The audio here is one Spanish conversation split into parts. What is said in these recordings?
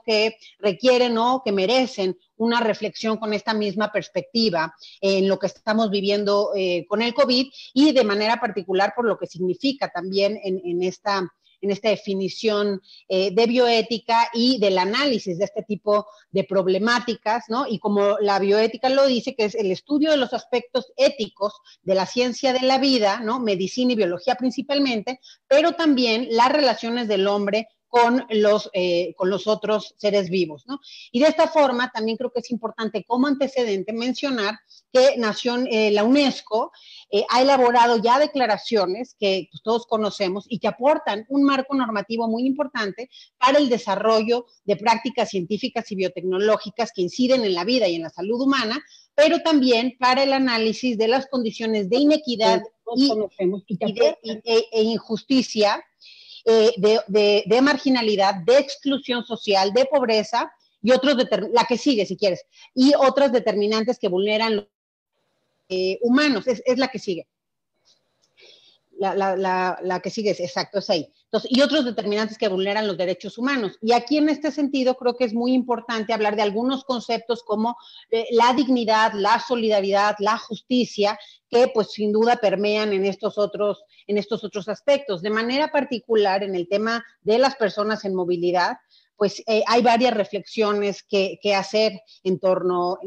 que requieren o que merecen una reflexión con esta misma perspectiva en lo que estamos viviendo con el COVID y de manera particular por lo que significa también en esta definición de bioética y del análisis de este tipo de problemáticas, ¿no? Y como la bioética lo dice, que es el estudio de los aspectos éticos de la ciencia de la vida, ¿no? Medicina y biología principalmente, pero también las relaciones del hombre con los otros seres vivos, ¿no? Y de esta forma también creo que es importante como antecedente mencionar que la UNESCO ha elaborado ya declaraciones que pues, todos conocemos y que aportan un marco normativo muy importante para el desarrollo de prácticas científicas y biotecnológicas que inciden en la vida y en la salud humana, pero también para el análisis de las condiciones de inequidad e injusticia, de marginalidad, de exclusión social, de pobreza y otros, la que sigue si quieres, y otras determinantes que vulneran los humanos, es la que sigue. La que sigue, exacto, es ahí. Entonces, y otros determinantes que vulneran los derechos humanos. Y aquí en este sentido creo que es muy importante hablar de algunos conceptos como la dignidad, la solidaridad, la justicia, que pues sin duda permean en estos otros aspectos. De manera particular en el tema de las personas en movilidad, pues hay varias reflexiones que hacer en torno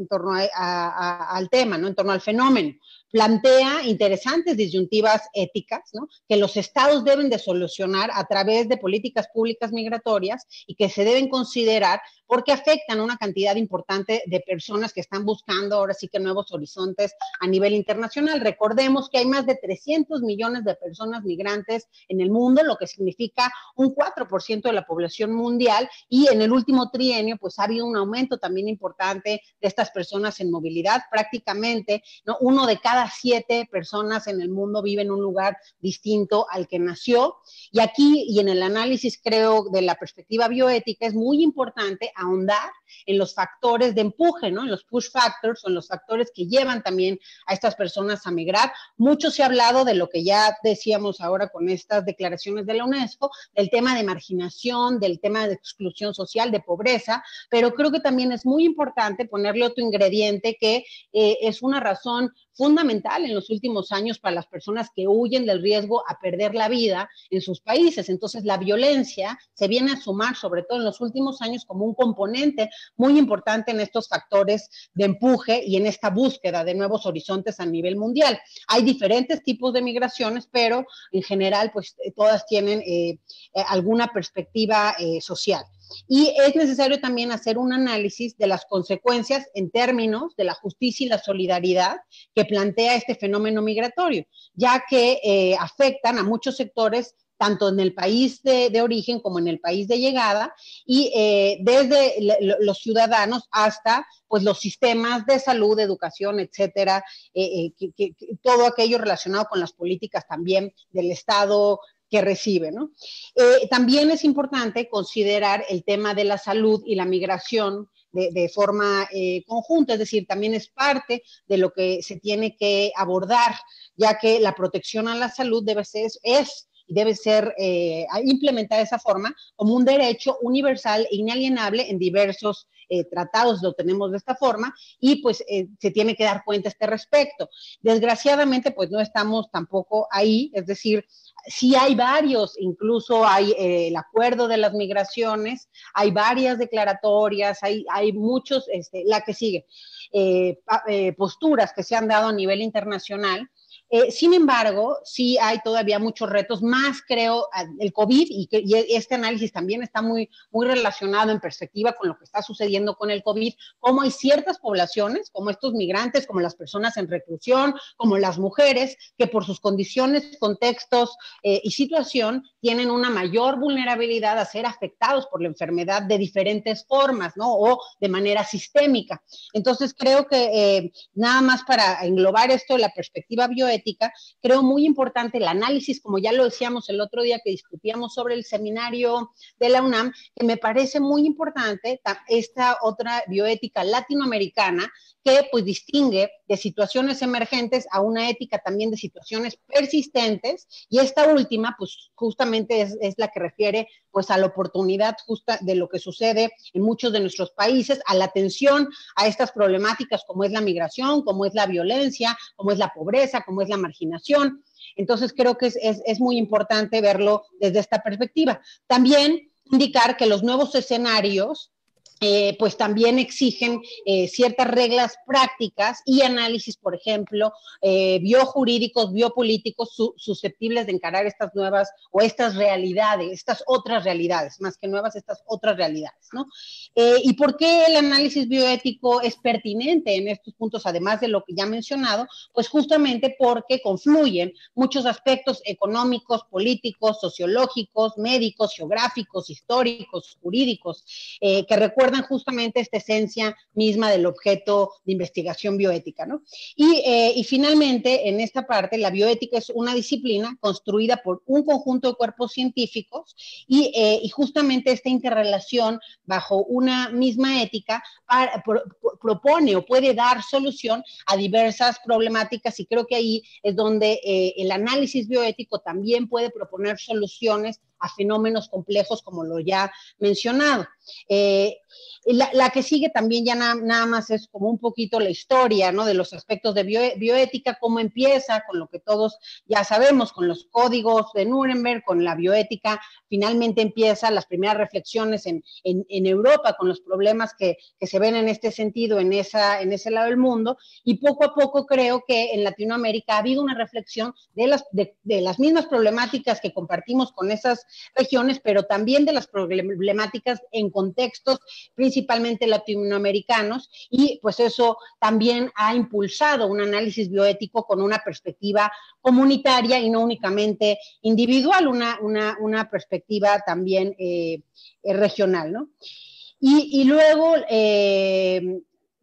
al tema, ¿no? En torno al fenómeno. Plantea interesantes disyuntivas éticas, ¿no? Que los estados deben de solucionar a través de políticas públicas migratorias y que se deben considerar porque afectan a una cantidad importante de personas que están buscando ahora sí que nuevos horizontes a nivel internacional. Recordemos que hay más de 300 millones de personas migrantes en el mundo, lo que significa un 4% de la población mundial, y en el último trienio pues ha habido un aumento también importante de estas personas en movilidad. Prácticamente, ¿no? 1 de cada 7 personas en el mundo vive en un lugar distinto al que nació, y aquí y en el análisis creo de la perspectiva bioética es muy importante ahondar en los factores de empuje, ¿no? En los push factors, o en los factores que llevan también a estas personas a migrar. Mucho se ha hablado de lo que ya decíamos ahora con estas declaraciones de la UNESCO, del tema de marginación, del tema de exclusión social, de pobreza, pero creo que también es muy importante ponerle otro ingrediente que es una razón fundamental en los últimos años para las personas que huyen del riesgo a perder la vida en sus países. Entonces, la violencia se viene a sumar, sobre todo en los últimos años, como un componente muy importante en estos factores de empuje y en esta búsqueda de nuevos horizontes a nivel mundial. Hay diferentes tipos de migraciones, pero en general, pues todas tienen alguna perspectiva social. Y es necesario también hacer un análisis de las consecuencias en términos de la justicia y la solidaridad que plantea este fenómeno migratorio, ya que afectan a muchos sectores tanto en el país de origen como en el país de llegada, y desde los ciudadanos hasta pues los sistemas de salud, de educación, etcétera, todo aquello relacionado con las políticas también del Estado que recibe, ¿no? También es importante considerar el tema de la salud y la migración de forma conjunta, es decir, también es parte de lo que se tiene que abordar, ya que la protección a la salud debe ser implementada de esa forma como un derecho universal e inalienable en diversos tratados, lo tenemos de esta forma, y pues se tiene que dar cuenta a este respecto. Desgraciadamente, pues no estamos tampoco ahí, es decir, sí hay varios, incluso hay el acuerdo de las migraciones, hay varias declaratorias, hay muchos, la que sigue, posturas que se han dado a nivel internacional. Sin embargo, sí hay todavía muchos retos, más creo el COVID, y este análisis también está muy, muy relacionado en perspectiva con lo que está sucediendo con el COVID, como hay ciertas poblaciones, como estos migrantes, como las personas en reclusión, como las mujeres, que por sus condiciones, contextos y situación tienen una mayor vulnerabilidad a ser afectados por la enfermedad de diferentes formas, ¿no? O de manera sistémica. Entonces creo que nada más para englobar esto, la perspectiva bioética, creo muy importante el análisis, como ya lo decíamos el otro día que discutíamos sobre el seminario de la UNAM, que me parece muy importante esta otra bioética latinoamericana que pues distingue de situaciones emergentes a una ética también de situaciones persistentes, y esta última, pues justamente es la que refiere pues a la oportunidad justa de lo que sucede en muchos de nuestros países, a la atención a estas problemáticas como es la migración, como es la violencia, como es la pobreza, como es la marginación. Entonces creo que es muy importante verlo desde esta perspectiva. También indicar que los nuevos escenarios pues también exigen ciertas reglas prácticas y análisis, por ejemplo, biojurídicos, biopolíticos, susceptibles de encarar estas nuevas o estas realidades, estas otras realidades, más que nuevas, estas otras realidades, ¿no? ¿Y por qué el análisis bioético es pertinente en estos puntos, además de lo que ya he mencionado? Pues justamente porque confluyen muchos aspectos económicos, políticos, sociológicos, médicos, geográficos, históricos, jurídicos, que recuerdan justamente esta esencia misma del objeto de investigación bioética, ¿no? Y finalmente, en esta parte, la bioética es una disciplina construida por un conjunto de cuerpos científicos y justamente esta interrelación bajo una misma ética propone o puede dar solución a diversas problemáticas, y creo que ahí es donde el análisis bioético también puede proponer soluciones a fenómenos complejos como lo ya mencionado. La que sigue también ya nada más es como un poquito la historia, ¿no? De los aspectos de bioética, cómo empieza con lo que todos ya sabemos, con los códigos de Nuremberg, con la bioética, finalmente empieza las primeras reflexiones en Europa con los problemas que se ven en este sentido en ese lado del mundo, y poco a poco creo que en Latinoamérica ha habido una reflexión de las mismas problemáticas que compartimos con esas regiones, pero también de las problemáticas en contextos principalmente latinoamericanos, y pues eso también ha impulsado un análisis bioético con una perspectiva comunitaria y no únicamente individual, una perspectiva también regional, ¿no? Y luego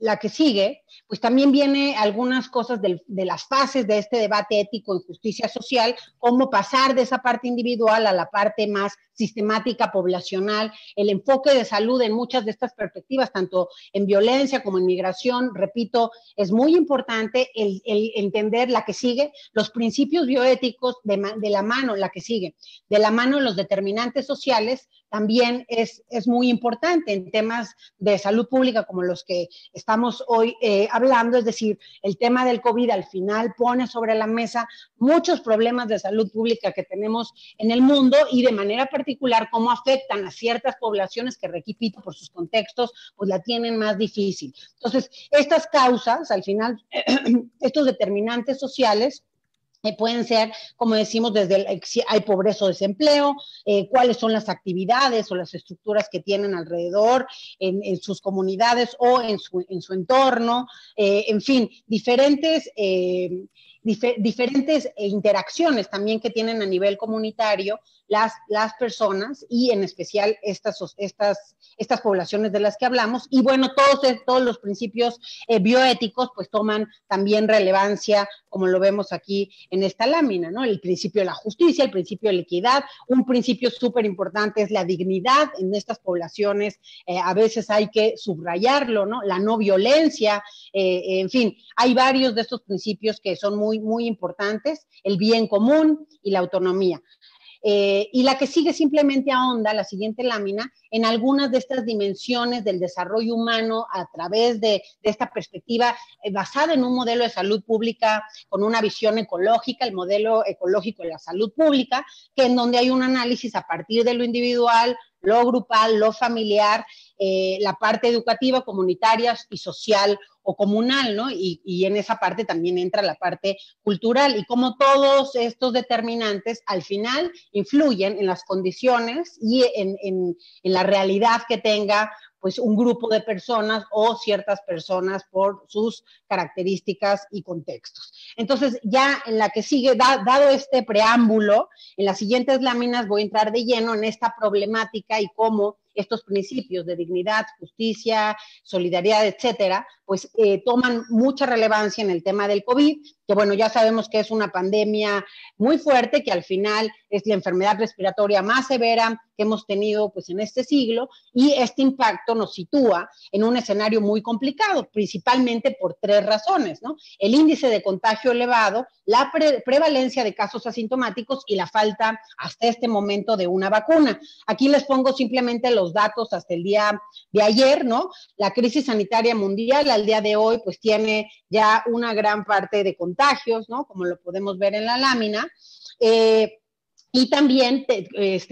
la que sigue, pues también viene algunas cosas de las fases de este debate ético en justicia social, cómo pasar de esa parte individual a la parte más sistemática, poblacional, el enfoque de salud en muchas de estas perspectivas, tanto en violencia como en migración, repito, es muy importante el entender la que sigue, los principios bioéticos de la mano, la que sigue, de la mano de los determinantes sociales, también es muy importante en temas de salud pública como los que estamos hoy hablando, es decir, el tema del COVID al final pone sobre la mesa muchos problemas de salud pública que tenemos en el mundo y de manera particular cómo afectan a ciertas poblaciones que, repito, por sus contextos, pues la tienen más difícil. Entonces, estas causas, al final, estos determinantes sociales, pueden ser, como decimos, desde si hay pobreza o desempleo, cuáles son las actividades o las estructuras que tienen alrededor en sus comunidades o en su entorno, en fin, diferentes interacciones también que tienen a nivel comunitario las personas y en especial estas poblaciones de las que hablamos. Y bueno, todos los principios bioéticos pues toman también relevancia, como lo vemos aquí en esta lámina, ¿no? El principio de la justicia, el principio de la equidad, un principio súper importante es la dignidad en estas poblaciones, a veces hay que subrayarlo, ¿no? La no violencia, en fin, hay varios de estos principios que son muy, muy importantes, el bien común y la autonomía. Y la que sigue simplemente ahonda, la siguiente lámina, en algunas de estas dimensiones del desarrollo humano a través de esta perspectiva basada en un modelo de salud pública con una visión ecológica, el modelo ecológico de la salud pública, que en donde hay un análisis a partir de lo individual, lo grupal, lo familiar, la parte educativa, comunitaria y social o comunal, ¿no? Y en esa parte también entra la parte cultural, y como todos estos determinantes al final influyen en las condiciones y en la realidad que tenga pues un grupo de personas o ciertas personas por sus características y contextos. Entonces, ya en la que sigue, dado este preámbulo, en las siguientes láminas voy a entrar de lleno en esta problemática y cómo estos principios de dignidad, justicia, solidaridad, etcétera, pues toman mucha relevancia en el tema del COVID, que bueno, ya sabemos que es una pandemia muy fuerte, que al final es la enfermedad respiratoria más severa que hemos tenido pues en este siglo, y este impacto nos sitúa en un escenario muy complicado, principalmente por tres razones, ¿no? El índice de contagio elevado, la prevalencia de casos asintomáticos y la falta hasta este momento de una vacuna. Aquí les pongo simplemente los datos hasta el día de ayer, ¿no? La crisis sanitaria mundial al día de hoy pues tiene ya una gran parte de contagios, ¿no? Como lo podemos ver en la lámina. Y también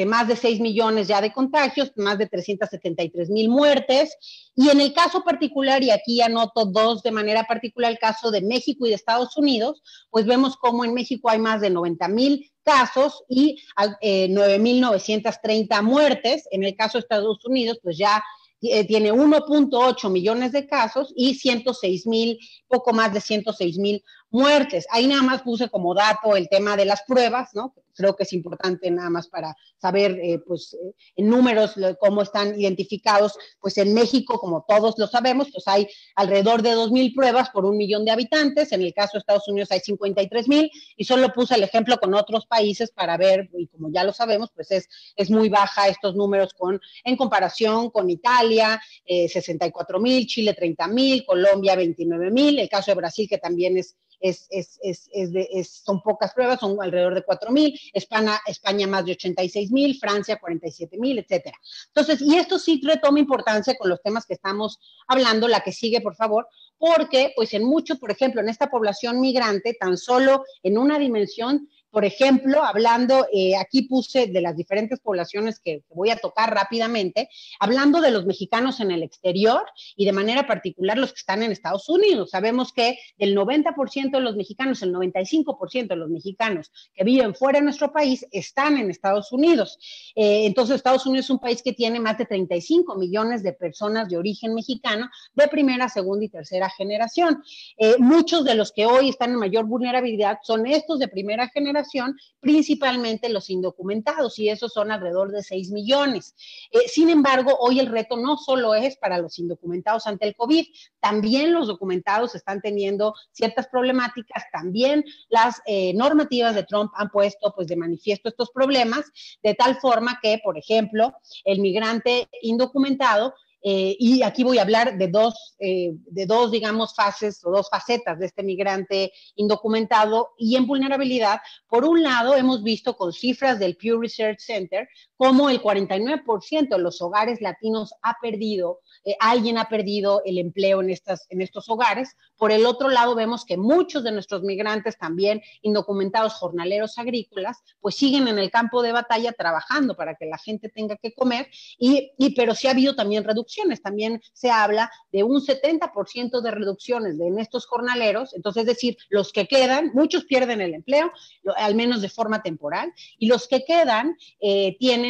más de 6 millones ya de contagios, más de 373,000 muertes. Y en el caso particular, y aquí anoto dos de manera particular, el caso de México y de Estados Unidos, pues vemos cómo en México hay más de 90,000 casos y 9,930 muertes. En el caso de Estados Unidos, pues ya tiene 1.8 millones de casos y 106,000, poco más de 106,000 muertes. Ahí nada más puse como dato el tema de las pruebas, ¿no? Creo que es importante nada más para saber, en números, cómo están identificados. Pues en México, como todos lo sabemos, pues hay alrededor de 2,000 pruebas por 1 millón de habitantes. En el caso de Estados Unidos hay 53,000, y solo puse el ejemplo con otros países para ver, y como ya lo sabemos, pues es muy baja estos números en comparación con Italia, 64,000, Chile 30,000, Colombia 29,000, el caso de Brasil, que también son pocas pruebas, son alrededor de 4,000, España más de 86,000, Francia 47,000, etcétera. Entonces, y esto sí retoma importancia con los temas que estamos hablando. La que sigue, por favor, porque pues en mucho, por ejemplo, en esta población migrante, tan solo en una dimensión, por ejemplo, hablando, aquí puse de las diferentes poblaciones que voy a tocar rápidamente, hablando de los mexicanos en el exterior y de manera particular los que están en Estados Unidos. Sabemos que el 90% de los mexicanos, el 95% de los mexicanos que viven fuera de nuestro país están en Estados Unidos. Entonces, Estados Unidos es un país que tiene más de 35 millones de personas de origen mexicano de primera, segunda y tercera generación. Muchos de los que hoy están en mayor vulnerabilidad son estos de primera generación, principalmente los indocumentados, y esos son alrededor de 6 millones. Sin embargo, hoy el reto no solo es para los indocumentados ante el COVID, también los documentados están teniendo ciertas problemáticas. También las normativas de Trump han puesto pues de manifiesto estos problemas, de tal forma que, por ejemplo, el migrante indocumentado, y aquí voy a hablar de dos, digamos, fases o dos facetas de este migrante indocumentado y en vulnerabilidad. Por un lado, hemos visto con cifras del Pew Research Center cómo el 49% de los hogares latinos alguien ha perdido el empleo en estos hogares. Por el otro lado, vemos que muchos de nuestros migrantes, también indocumentados jornaleros agrícolas, pues siguen en el campo de batalla trabajando para que la gente tenga que comer, pero sí ha habido también reducciones. También se habla de un 70% de reducciones en estos jornaleros. Entonces, es decir, los que quedan, muchos pierden el empleo, al menos de forma temporal, y los que quedan tienen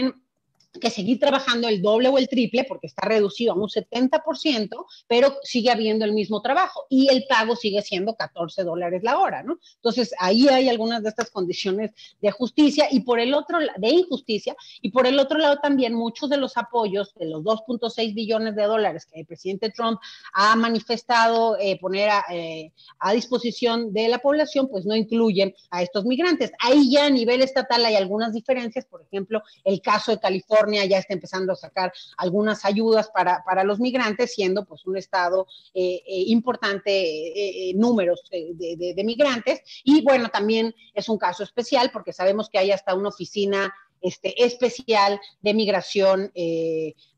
que seguir trabajando el doble o el triple, porque está reducido a un 70%, pero sigue habiendo el mismo trabajo y el pago sigue siendo $14 la hora, ¿no? Entonces, ahí hay algunas de estas condiciones de justicia y por el otro, de injusticia, y por el otro lado también muchos de los apoyos de los 2.6 billones de dólares que el presidente Trump ha manifestado poner a disposición de la población, pues no incluyen a estos migrantes. Ahí ya a nivel estatal hay algunas diferencias. Por ejemplo, el caso de California ya está empezando a sacar algunas ayudas para los migrantes, siendo pues un estado importante números de migrantes. Y bueno, también es un caso especial porque sabemos que hay hasta una oficina especial de migración,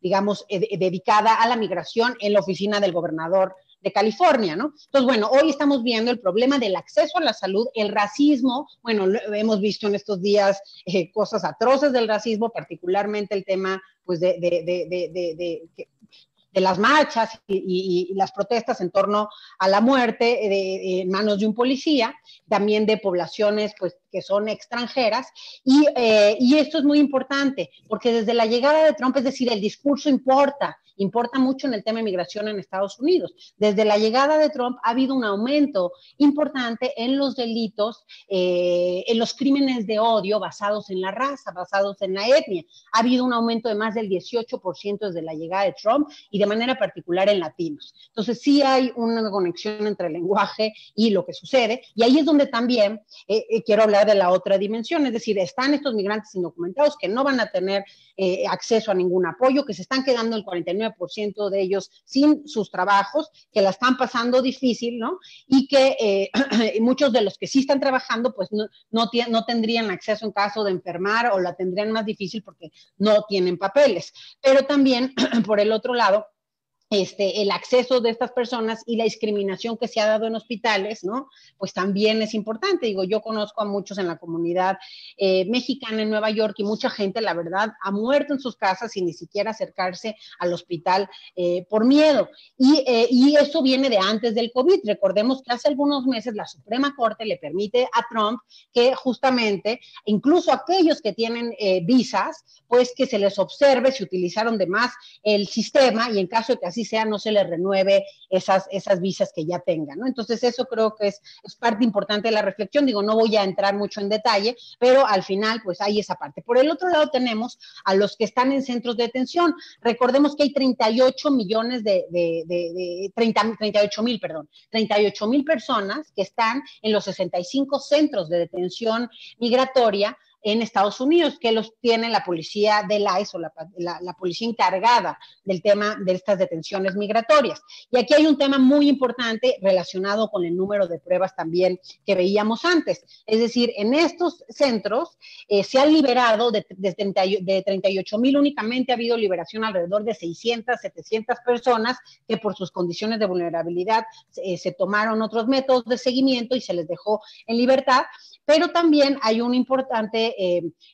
digamos, dedicada a la migración en la oficina del gobernador de California, ¿no? Entonces, bueno, hoy estamos viendo el problema del acceso a la salud, el racismo. Bueno, hemos visto en estos días cosas atroces del racismo, particularmente el tema, pues, de las marchas y las protestas en torno a la muerte en manos de un policía, también de poblaciones, pues, que son extranjeras, y esto es muy importante, porque desde la llegada de Trump, es decir, el discurso importa mucho en el tema de migración en Estados Unidos. Desde la llegada de Trump ha habido un aumento importante en los delitos, en los crímenes de odio basados en la raza, basados en la etnia. Ha habido un aumento de más del 18% desde la llegada de Trump y de manera particular en latinos. Entonces sí hay una conexión entre el lenguaje y lo que sucede, y ahí es donde también quiero hablar de la otra dimensión, es decir, están estos migrantes indocumentados que no van a tener acceso a ningún apoyo, que se están quedando el 49% de ellos sin sus trabajos, que la están pasando difícil, ¿no? Y que muchos de los que sí están trabajando, pues no tendrían acceso en caso de enfermar, o la tendrían más difícil porque no tienen papeles. Pero también, por el otro lado, el acceso de estas personas y la discriminación que se ha dado en hospitales, ¿no? Pues también es importante. Digo, yo conozco a muchos en la comunidad mexicana en Nueva York, y mucha gente, la verdad, ha muerto en sus casas sin ni siquiera acercarse al hospital por miedo. Y eso viene de antes del COVID. Recordemos que hace algunos meses la Suprema Corte le permite a Trump que justamente, incluso aquellos que tienen visas, pues que se les observe si utilizaron de más el sistema, y en caso de que así sea, no se les renueve esas visas que ya tengan, ¿no? Entonces eso creo que es parte importante de la reflexión. Digo, no voy a entrar mucho en detalle, pero al final pues hay esa parte. Por el otro lado tenemos a los que están en centros de detención. Recordemos que hay 38 mil personas que están en los 65 centros de detención migratoria en Estados Unidos, que los tiene la policía del ICE, o la policía encargada del tema de estas detenciones migratorias. Y aquí hay un tema muy importante relacionado con el número de pruebas también que veíamos antes. Es decir, en estos centros se han liberado de 38,000, únicamente ha habido liberación alrededor de 600, 700 personas que por sus condiciones de vulnerabilidad se tomaron otros métodos de seguimiento y se les dejó en libertad. Pero también hay un importante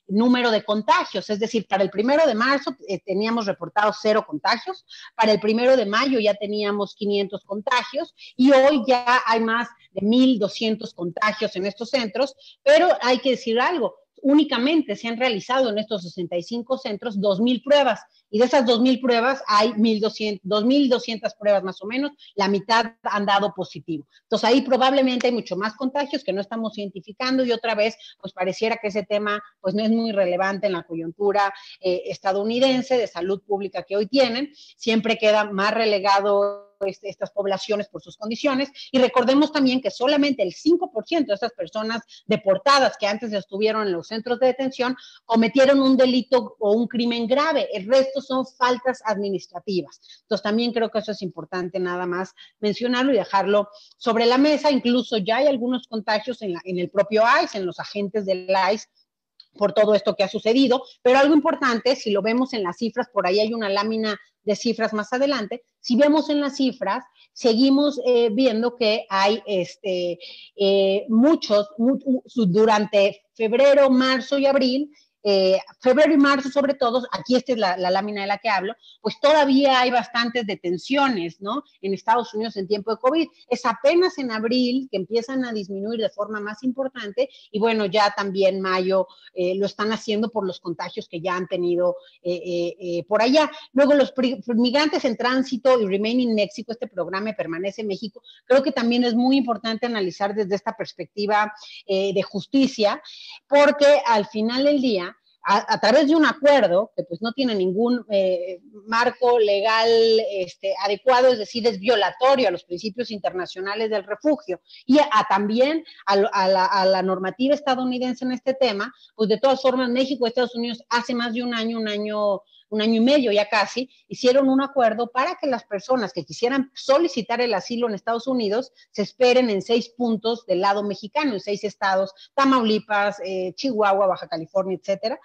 número de contagios, es decir, para el 1 de marzo teníamos reportados 0 contagios, para el 1 de mayo ya teníamos 500 contagios, y hoy ya hay más de 1,200 contagios en estos centros. Pero hay que decir algo, únicamente se han realizado en estos 65 centros 2,000 pruebas, y de esas 2,000 pruebas hay 2,200 pruebas más o menos, la mitad han dado positivo. Entonces ahí probablemente hay mucho más contagios que no estamos identificando, y otra vez pues pareciera que ese tema pues no es muy relevante en la coyuntura estadounidense de salud pública que hoy tienen. Siempre queda más relegado estas poblaciones por sus condiciones, y recordemos también que solamente el 5% de estas personas deportadas que antes estuvieron en los centros de detención cometieron un delito o un crimen grave. El resto son faltas administrativas. Entonces también creo que eso es importante nada más mencionarlo y dejarlo sobre la mesa. Incluso ya hay algunos contagios en el propio ICE, en los agentes del ICE, por todo esto que ha sucedido. Pero algo importante, si lo vemos en las cifras, por ahí hay una lámina de cifras más adelante, si vemos en las cifras, seguimos viendo que hay muchos, durante febrero, marzo y abril, febrero y marzo sobre todo, aquí esta es la lámina de la que hablo, pues todavía hay bastantes detenciones, ¿no? En Estados Unidos en tiempo de COVID. Es apenas en abril que empiezan a disminuir de forma más importante, y bueno, ya también mayo lo están haciendo por los contagios que ya han tenido por allá. Luego los migrantes en tránsito y Remain in Mexico, este programa Permanece en México, creo que también es muy importante analizar desde esta perspectiva de justicia, porque al final del día, a través de un acuerdo que pues no tiene ningún marco legal adecuado, es decir, es violatorio a los principios internacionales del refugio y también a la normativa estadounidense en este tema, pues de todas formas México y Estados Unidos hace más de un año y medio ya casi, hicieron un acuerdo para que las personas que quisieran solicitar el asilo en Estados Unidos se esperen en 6 puntos del lado mexicano, en 6 estados, Tamaulipas, Chihuahua, Baja California, etcétera.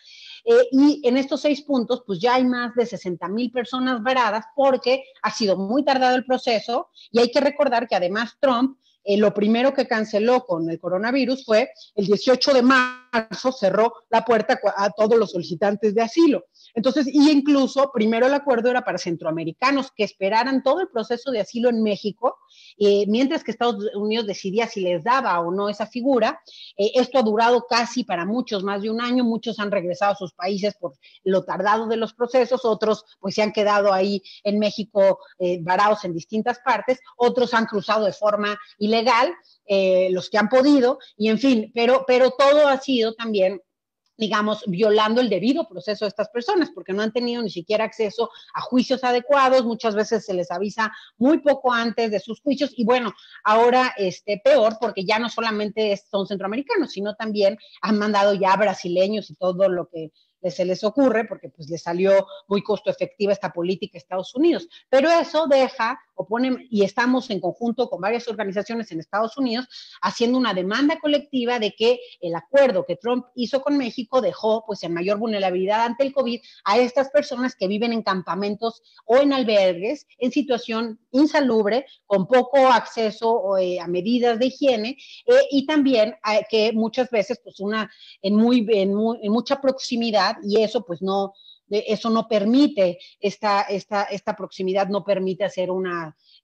Y en estos 6 puntos, pues ya hay más de 60,000 personas varadas porque ha sido muy tardado el proceso, y hay que recordar que además Trump lo primero que canceló con el coronavirus fue el 18 de marzo, cerró la puerta a todos los solicitantes de asilo. Entonces, y incluso, primero el acuerdo era para centroamericanos que esperaran todo el proceso de asilo en México, mientras que Estados Unidos decidía si les daba o no esa figura. Esto ha durado casi para muchos más de un año, muchos han regresado a sus países por lo tardado de los procesos, otros pues se han quedado ahí en México varados en distintas partes, otros han cruzado de forma ilegal, los que han podido, y en fin, pero todo ha sido también, digamos, violando el debido proceso de estas personas, porque no han tenido ni siquiera acceso a juicios adecuados, muchas veces se les avisa muy poco antes de sus juicios, y bueno, ahora peor, porque ya no solamente son centroamericanos, sino también han mandado ya brasileños y todo lo que se les ocurre, porque pues les salió muy costo efectiva esta política a Estados Unidos. Pero eso deja, o pone, y estamos en conjunto con varias organizaciones en Estados Unidos, haciendo una demanda colectiva de que el acuerdo que Trump hizo con México dejó pues en mayor vulnerabilidad ante el COVID a estas personas que viven en campamentos o en albergues en situación insalubre, con poco acceso a medidas de higiene, y también que muchas veces pues en mucha proximidad, y eso pues no, eso no permite, esta proximidad no permite hacer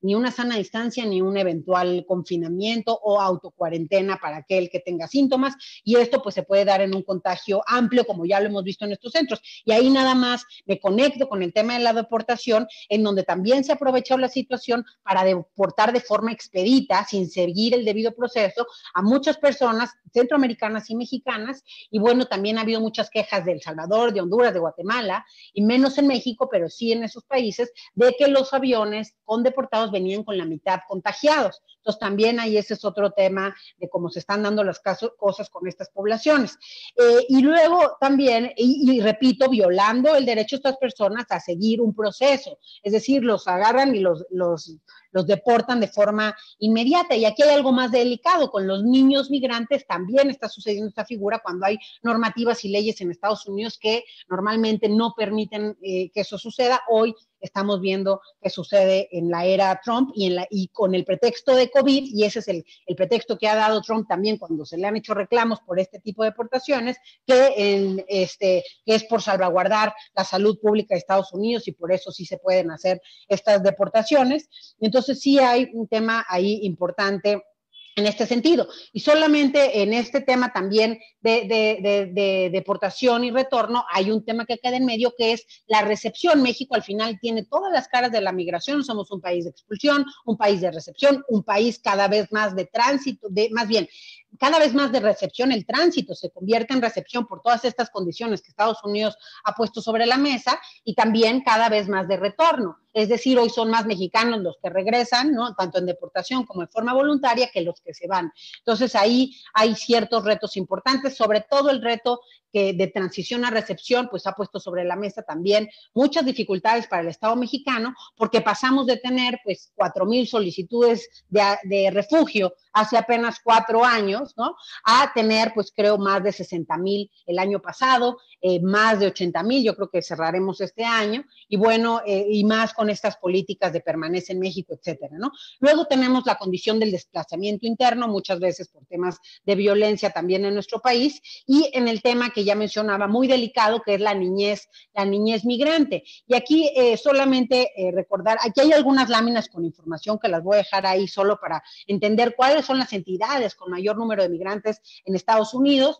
ni una sana distancia, ni un eventual confinamiento o autocuarentena para aquel que tenga síntomas, y esto pues se puede dar en un contagio amplio, como ya lo hemos visto en estos centros. Y ahí nada más me conecto con el tema de la deportación, en donde también se ha aprovechado la situación para deportar de forma expedita, sin seguir el debido proceso, a muchas personas centroamericanas y mexicanas, y bueno, también ha habido muchas quejas de El Salvador, de Honduras, de Guatemala, y menos en México, pero sí en esos países, de que los aviones con deportados venían con la mitad contagiados. Entonces también ahí ese es otro tema de cómo se están dando las cosas con estas poblaciones. Y luego también, y repito, violando el derecho de estas personas a seguir un proceso, es decir, los agarran y los deportan de forma inmediata. Y aquí hay algo más delicado, con los niños migrantes también está sucediendo esta figura cuando hay normativas y leyes en Estados Unidos que normalmente no permiten que eso suceda. Hoy estamos viendo que sucede en la era Trump y con el pretexto de COVID, y ese es el pretexto que ha dado Trump también cuando se le han hecho reclamos por este tipo de deportaciones, que es por salvaguardar la salud pública de Estados Unidos, y por eso sí se pueden hacer estas deportaciones. Entonces sí hay un tema ahí importante en este sentido. Y solamente en este tema también de deportación y retorno, hay un tema que queda en medio, que es la recepción. México al final tiene todas las caras de la migración, somos un país de expulsión, un país de recepción, un país cada vez más de tránsito, más bien, cada vez más de recepción. El tránsito se convierte en recepción por todas estas condiciones que Estados Unidos ha puesto sobre la mesa, y también cada vez más de retorno. Es decir, hoy son más mexicanos los que regresan, ¿no?, tanto en deportación como en forma voluntaria, que los que se van. Entonces ahí hay ciertos retos importantes, sobre todo el reto que de transición a recepción, pues ha puesto sobre la mesa también muchas dificultades para el Estado mexicano, porque pasamos de tener pues 4,000 solicitudes de refugio hace apenas 4 años, ¿no?, a tener pues creo más de 60,000 el año pasado, más de 80,000, yo creo que cerraremos este año, y bueno, y más con estas políticas de permanencia en México, etcétera, ¿no? Luego tenemos la condición del desplazamiento interno, muchas veces por temas de violencia también en nuestro país, y en el tema que ya mencionaba, muy delicado, que es la niñez migrante. Y aquí solamente recordar, aquí hay algunas láminas con información que las voy a dejar ahí solo para entender cuáles son las entidades con mayor número de migrantes en Estados Unidos.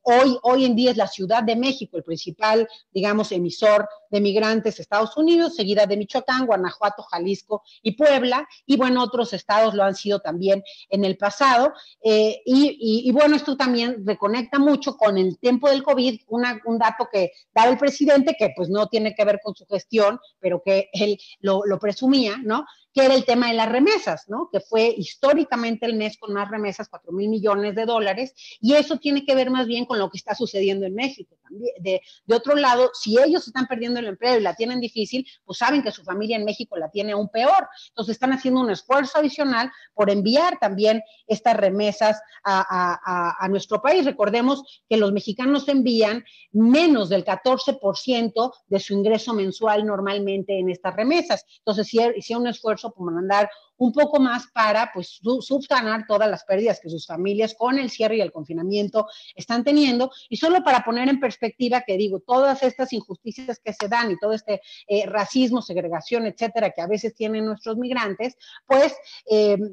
Hoy en día es la Ciudad de México el principal, digamos, emisor de migrantes, Estados Unidos, seguida de Michoacán, Guanajuato, Jalisco y Puebla, y bueno, otros estados lo han sido también en el pasado, y bueno, esto también reconecta mucho con el tiempo del COVID, un dato que daba el presidente, que pues no tiene que ver con su gestión, pero que él lo presumía, ¿no?, que era el tema de las remesas, ¿no?, que fue históricamente el mes con más remesas, 4,000 millones de dólares, y eso tiene que ver más bien con lo que está sucediendo en México también. De otro lado, si ellos están perdiendo el empleo y la tienen difícil, pues saben que su familia en México la tiene aún peor, entonces están haciendo un esfuerzo adicional por enviar también estas remesas a nuestro país. Recordemos que los mexicanos envían menos del 14% de su ingreso mensual normalmente en estas remesas, entonces si hay un esfuerzo por mandar un poco más para pues subsanar todas las pérdidas que sus familias con el cierre y el confinamiento están teniendo. Y solo para poner en perspectiva que digo, todas estas injusticias que se dan y todo este racismo, segregación, etcétera, que a veces tienen nuestros migrantes, pues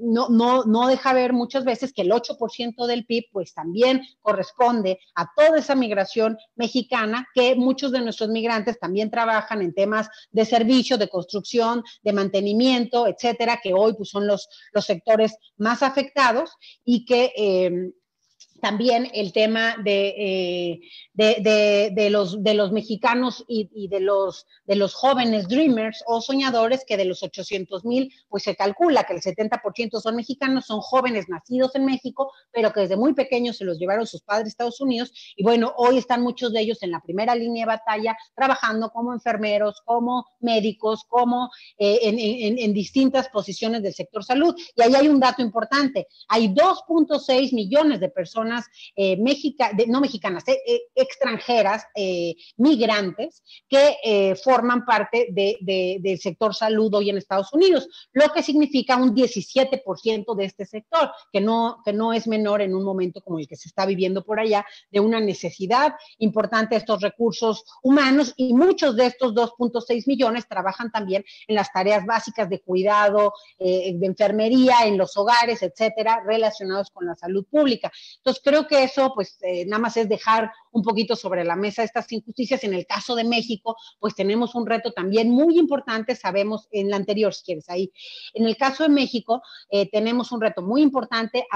no deja ver muchas veces que el 8% del PIB pues también corresponde a toda esa migración mexicana, que muchos de nuestros migrantes también trabajan en temas de servicio, de construcción, de mantenimiento, etcétera, que hoy pues son los sectores más afectados y que también el tema de los mexicanos y de los jóvenes dreamers o soñadores, que de los 800,000, pues se calcula que el 70% son mexicanos, son jóvenes nacidos en México, pero que desde muy pequeños se los llevaron sus padres a Estados Unidos, y bueno, hoy están muchos de ellos en la primera línea de batalla, trabajando como enfermeros, como médicos, como en distintas posiciones del sector salud. Y ahí hay un dato importante, hay 2.6 millones de personas no mexicanas, extranjeras, migrantes, que forman parte del sector salud hoy en Estados Unidos, lo que significa un 17% de este sector, que no es menor en un momento como el que se está viviendo por allá, de una necesidad importante de estos recursos humanos, y muchos de estos 2.6 millones trabajan también en las tareas básicas de cuidado, de enfermería, en los hogares, etcétera, relacionados con la salud pública. Entonces, creo que eso, pues, nada más es dejar un poquito sobre la mesa estas injusticias. En el caso de México, pues tenemos un reto también muy importante, sabemos en la anterior, si quieres, ahí. En el caso de México, tenemos un reto muy importante.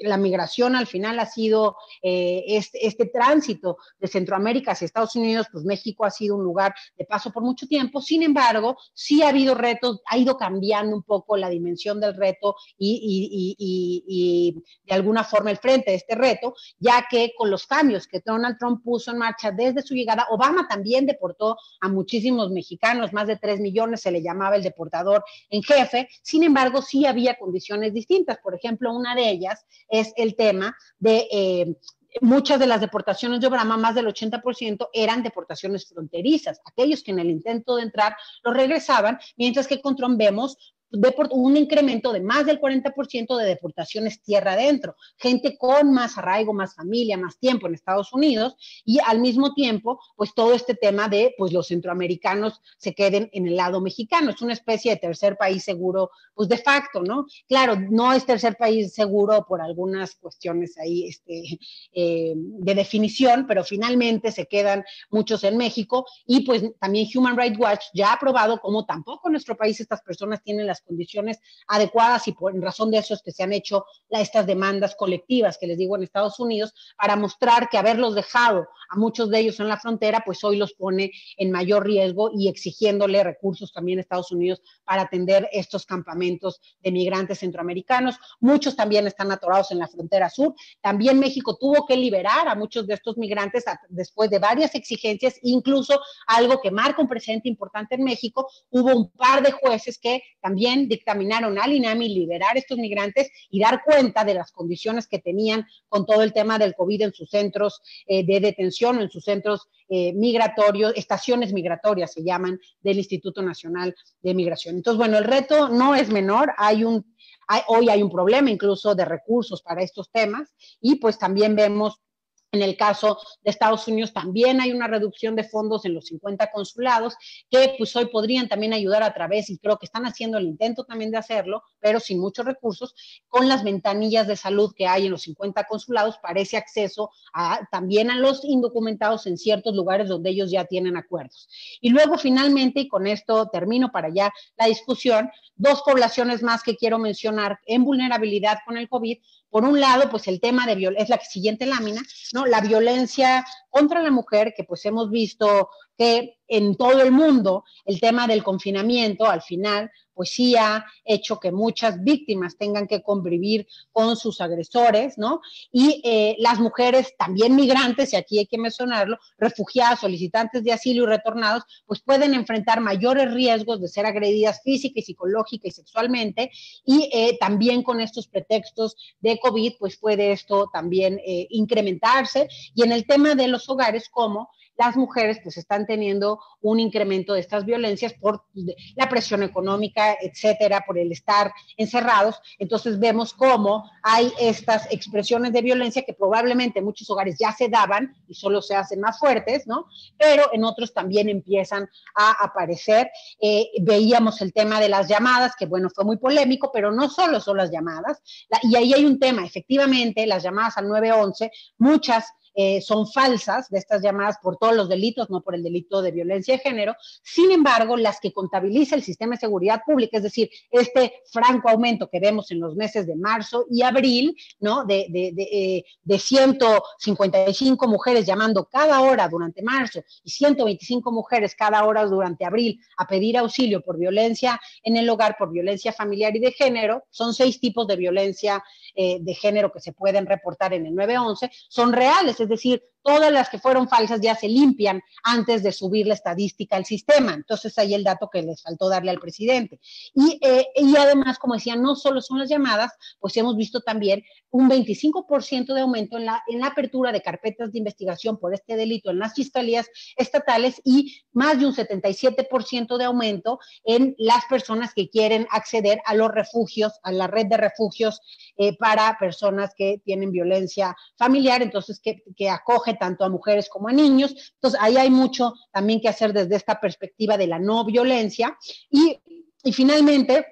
La migración al final ha sido este tránsito de Centroamérica hacia Estados Unidos, pues México ha sido un lugar de paso por mucho tiempo. Sin embargo, sí ha habido retos, ha ido cambiando un poco la dimensión del reto y de alguna forma el frente de este reto, ya que con los cambios que Donald Trump puso en marcha desde su llegada, Obama también deportó a muchísimos mexicanos, más de 3 millones, se le llamaba el deportador en jefe. Sin embargo, sí había condiciones distintas. Por ejemplo, una de ellas es el tema de muchas de las deportaciones de Obama, más del 80%, eran deportaciones fronterizas, aquellos que en el intento de entrar los regresaban, mientras que con Trump vemos un incremento de más del 40% de deportaciones tierra adentro, gente con más arraigo, más familia, más tiempo en Estados Unidos, y al mismo tiempo, pues todo este tema de, pues los centroamericanos se queden en el lado mexicano. Es una especie de tercer país seguro, pues de facto, ¿no? Claro, no es tercer país seguro por algunas cuestiones ahí de definición, pero finalmente se quedan muchos en México, y pues también Human Rights Watch ya ha probado cómo tampoco en nuestro país estas personas tienen las condiciones adecuadas, y por razón de eso es que se han hecho estas demandas colectivas que les digo en Estados Unidos, para mostrar que haberlos dejado a muchos de ellos en la frontera, pues hoy los pone en mayor riesgo, y exigiéndole recursos también a Estados Unidos para atender estos campamentos de migrantes centroamericanos. Muchos también están atorados en la frontera sur. También México tuvo que liberar a muchos de estos migrantes después de varias exigencias, incluso algo que marca un precedente importante en México. Hubo un par de jueces que también dictaminaron al INAMI liberar a estos migrantes y dar cuenta de las condiciones que tenían con todo el tema del COVID en sus centros de detención, o en sus centros migratorios, estaciones migratorias se llaman, del Instituto Nacional de Migración. Entonces, bueno, el reto no es menor. Hoy hay un problema incluso de recursos para estos temas, y pues también vemos en el caso de Estados Unidos también hay una reducción de fondos en los 50 consulados, que pues hoy podrían también ayudar a través, y creo que están haciendo el intento también de hacerlo, pero sin muchos recursos, con las ventanillas de salud que hay en los 50 consulados para ese acceso también a los indocumentados en ciertos lugares donde ellos ya tienen acuerdos. Y luego finalmente, y con esto termino para ya la discusión, dos poblaciones más que quiero mencionar en vulnerabilidad con el COVID. Por un lado, pues el tema es la siguiente lámina, ¿no? La violencia contra la mujer, que pues hemos visto que en todo el mundo el tema del confinamiento al final pues sí ha hecho que muchas víctimas tengan que convivir con sus agresores, ¿no? Y las mujeres también migrantes, y aquí hay que mencionarlo, refugiadas, solicitantes de asilo y retornados, pues pueden enfrentar mayores riesgos de ser agredidas física y psicológica y sexualmente, y también con estos pretextos de COVID, pues puede esto también incrementarse. Y en el tema de los hogares, como las mujeres pues están teniendo un incremento de estas violencias por la presión económica, etcétera, por el estar encerrados. Entonces vemos cómo hay estas expresiones de violencia que probablemente en muchos hogares ya se daban y solo se hacen más fuertes, ¿no? Pero en otros también empiezan a aparecer. Veíamos el tema de las llamadas, que bueno, fue muy polémico, pero no solo son las llamadas, y ahí hay un tema, efectivamente, las llamadas al 911, muchas son falsas de estas llamadas por todos los delitos, no por el delito de violencia de género. Sin embargo, las que contabiliza el sistema de seguridad pública, es decir, este franco aumento que vemos en los meses de marzo y abril, ¿no? De 155 mujeres llamando cada hora durante marzo y 125 mujeres cada hora durante abril a pedir auxilio por violencia en el hogar, por violencia familiar y de género. Son 6 tipos de violencia de género que se pueden reportar en el 911, son reales, es decir, todas las que fueron falsas ya se limpian antes de subir la estadística al sistema. Entonces, ahí el dato que les faltó darle al presidente. Y además, como decía, no solo son las llamadas, pues hemos visto también un 25% de aumento en la apertura de carpetas de investigación por este delito en las fiscalías estatales y más de un 77% de aumento en las personas que quieren acceder a los refugios, a la red de refugios para personas que tienen violencia familiar, entonces que acoge tanto a mujeres como a niños. Entonces, ahí hay mucho también que hacer desde esta perspectiva de la no violencia. Y finalmente,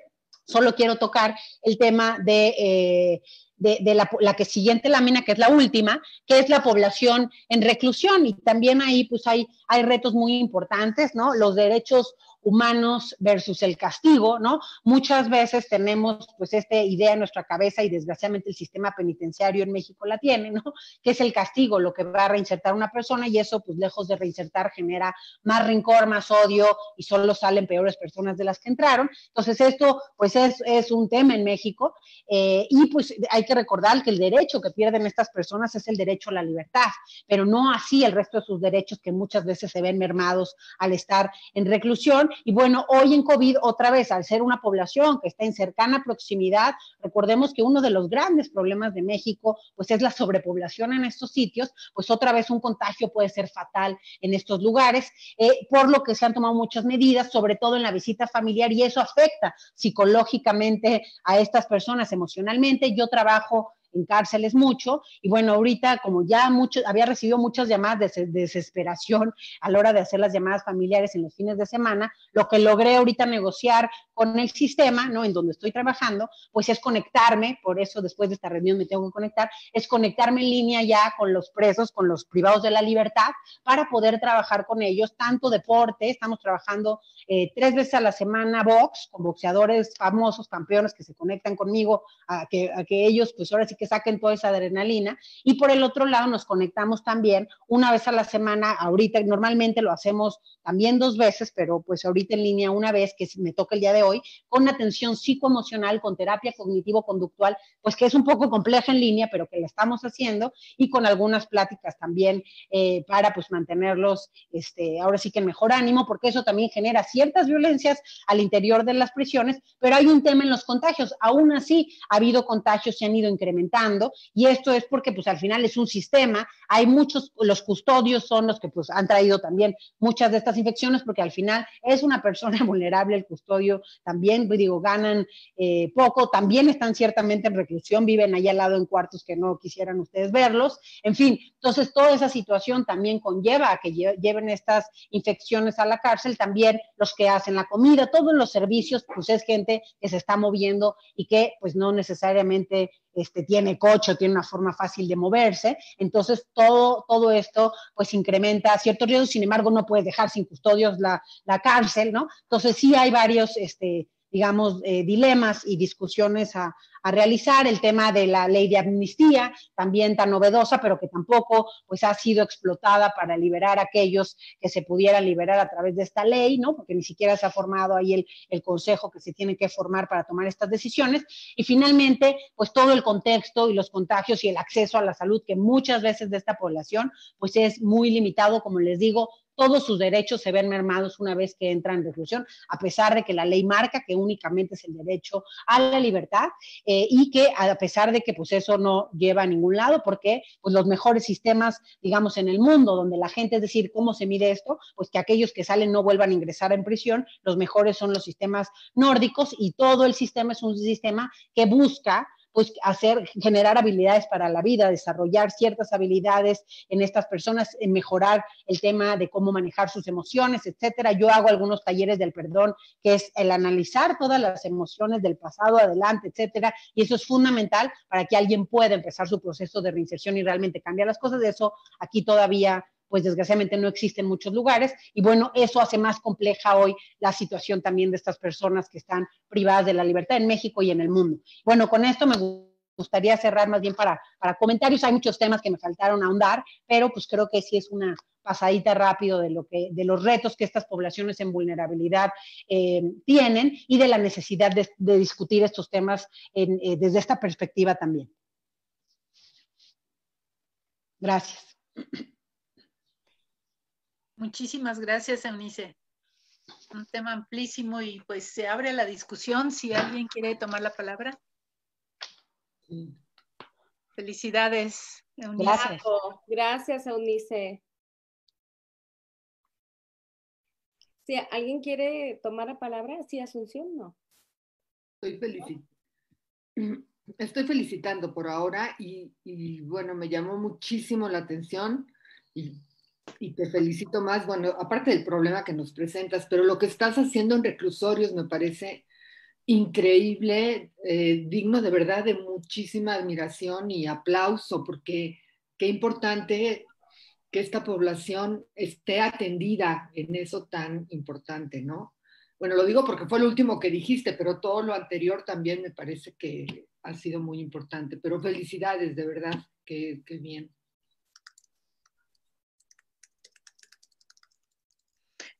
solo quiero tocar el tema de la que siguiente lámina, que es la última, que es la población en reclusión. Y también ahí pues hay retos muy importantes, ¿no? Los derechos humanos versus el castigo, ¿no? Muchas veces tenemos pues esta idea en nuestra cabeza y desgraciadamente el sistema penitenciario en México la tiene, ¿no? Que es el castigo lo que va a reinsertar a una persona y eso pues lejos de reinsertar genera más rencor, más odio y solo salen peores personas de las que entraron. Entonces esto pues es un tema en México y pues hay que recordar que el derecho que pierden estas personas es el derecho a la libertad, pero no así el resto de sus derechos que muchas veces se ven mermados al estar en reclusión. Y bueno, hoy en COVID, otra vez, al ser una población que está en cercana proximidad, recordemos que uno de los grandes problemas de México, pues es la sobrepoblación en estos sitios, pues otra vez un contagio puede ser fatal en estos lugares, por lo que se han tomado muchas medidas, sobre todo en la visita familiar, y eso afecta psicológicamente a estas personas emocionalmente. Yo trabajo en cárceles mucho, y bueno, ahorita como ya había recibido muchas llamadas de desesperación a la hora de hacer las llamadas familiares en los fines de semana, lo que logré ahorita negociar con el sistema, ¿no? En donde estoy trabajando, pues es conectarme, por eso después de esta reunión me tengo que conectar, es conectarme en línea ya con los presos, con los privados de la libertad, para poder trabajar con ellos, tanto deporte, estamos trabajando 3 veces a la semana box, con boxeadores famosos, campeones que se conectan conmigo, a que ellos pues ahora sí que saquen toda esa adrenalina, y por el otro lado nos conectamos también una vez a la semana, ahorita normalmente lo hacemos también 2 veces, pero pues ahorita en línea una vez, que me toca el día de hoy, con atención psicoemocional, con terapia cognitivo-conductual, pues que es un poco compleja en línea, pero que la estamos haciendo, y con algunas pláticas también para pues mantenerlos ahora sí que en mejor ánimo, porque eso también genera ciertas violencias al interior de las prisiones, pero hay un tema en los contagios, aún así ha habido contagios, se han ido incrementando, y esto es porque pues al final es un sistema, hay muchos, los custodios son los que pues han traído también muchas de estas infecciones, porque al final es una persona vulnerable, el custodio también, digo, ganan poco, también están ciertamente en reclusión, viven ahí al lado en cuartos que no quisieran ustedes verlos, en fin, entonces toda esa situación también conlleva a que lleven estas infecciones a la cárcel, también los que hacen la comida, todos los servicios, pues es gente que se está moviendo y que pues no necesariamente tiene coche, tiene una forma fácil de moverse, entonces todo esto pues incrementa ciertos riesgos, sin embargo no puedes dejar sin custodios la cárcel, ¿no? Entonces sí hay varios, digamos, dilemas y discusiones a realizar, el tema de la ley de amnistía, también tan novedosa, pero que tampoco pues ha sido explotada para liberar a aquellos que se pudieran liberar a través de esta ley, ¿no? Porque ni siquiera se ha formado ahí el consejo que se tiene que formar para tomar estas decisiones, y finalmente pues todo el contexto y los contagios y el acceso a la salud que muchas veces de esta población pues es muy limitado, como les digo, todos sus derechos se ven mermados una vez que entran en reclusión, a pesar de que la ley marca que únicamente es el derecho a la libertad, y que a pesar de que pues eso no lleva a ningún lado, porque pues los mejores sistemas, digamos, en el mundo, donde la gente, es decir, ¿cómo se mide esto? Pues que aquellos que salen no vuelvan a ingresar en prisión, los mejores son los sistemas nórdicos, y todo el sistema es un sistema que busca pues generar habilidades para la vida, desarrollar ciertas habilidades en estas personas, en mejorar el tema de cómo manejar sus emociones, etcétera. Yo hago algunos talleres del perdón, que es el analizar todas las emociones del pasado adelante, etcétera, y eso es fundamental para que alguien pueda empezar su proceso de reinserción y realmente cambiar las cosas. De eso aquí todavía pues desgraciadamente no existe en muchos lugares, y bueno, eso hace más compleja hoy la situación también de estas personas que están privadas de la libertad en México y en el mundo. Bueno, con esto me gustaría cerrar más bien para comentarios. Hay muchos temas que me faltaron ahondar, pero pues creo que sí es una pasadita rápido de los retos que estas poblaciones en vulnerabilidad tienen, y de la necesidad de discutir estos temas desde esta perspectiva también. Gracias. Muchísimas gracias, Eunice. Un tema amplísimo, y pues se abre la discusión si alguien quiere tomar la palabra. Sí. Felicidades, Eunice. Gracias. Gracias, Eunice. Si alguien quiere tomar la palabra, sí, Asunción, ¿no? Estoy felicitando por ahora, y bueno, me llamó muchísimo la atención, y te felicito más, bueno, aparte del problema que nos presentas, pero lo que estás haciendo en reclusorios me parece increíble, digno de verdad de muchísima admiración y aplauso, porque qué importante que esta población esté atendida en eso tan importante, ¿no? Bueno, lo digo porque fue lo último que dijiste, pero todo lo anterior también me parece que ha sido muy importante, pero felicidades, de verdad, qué bien.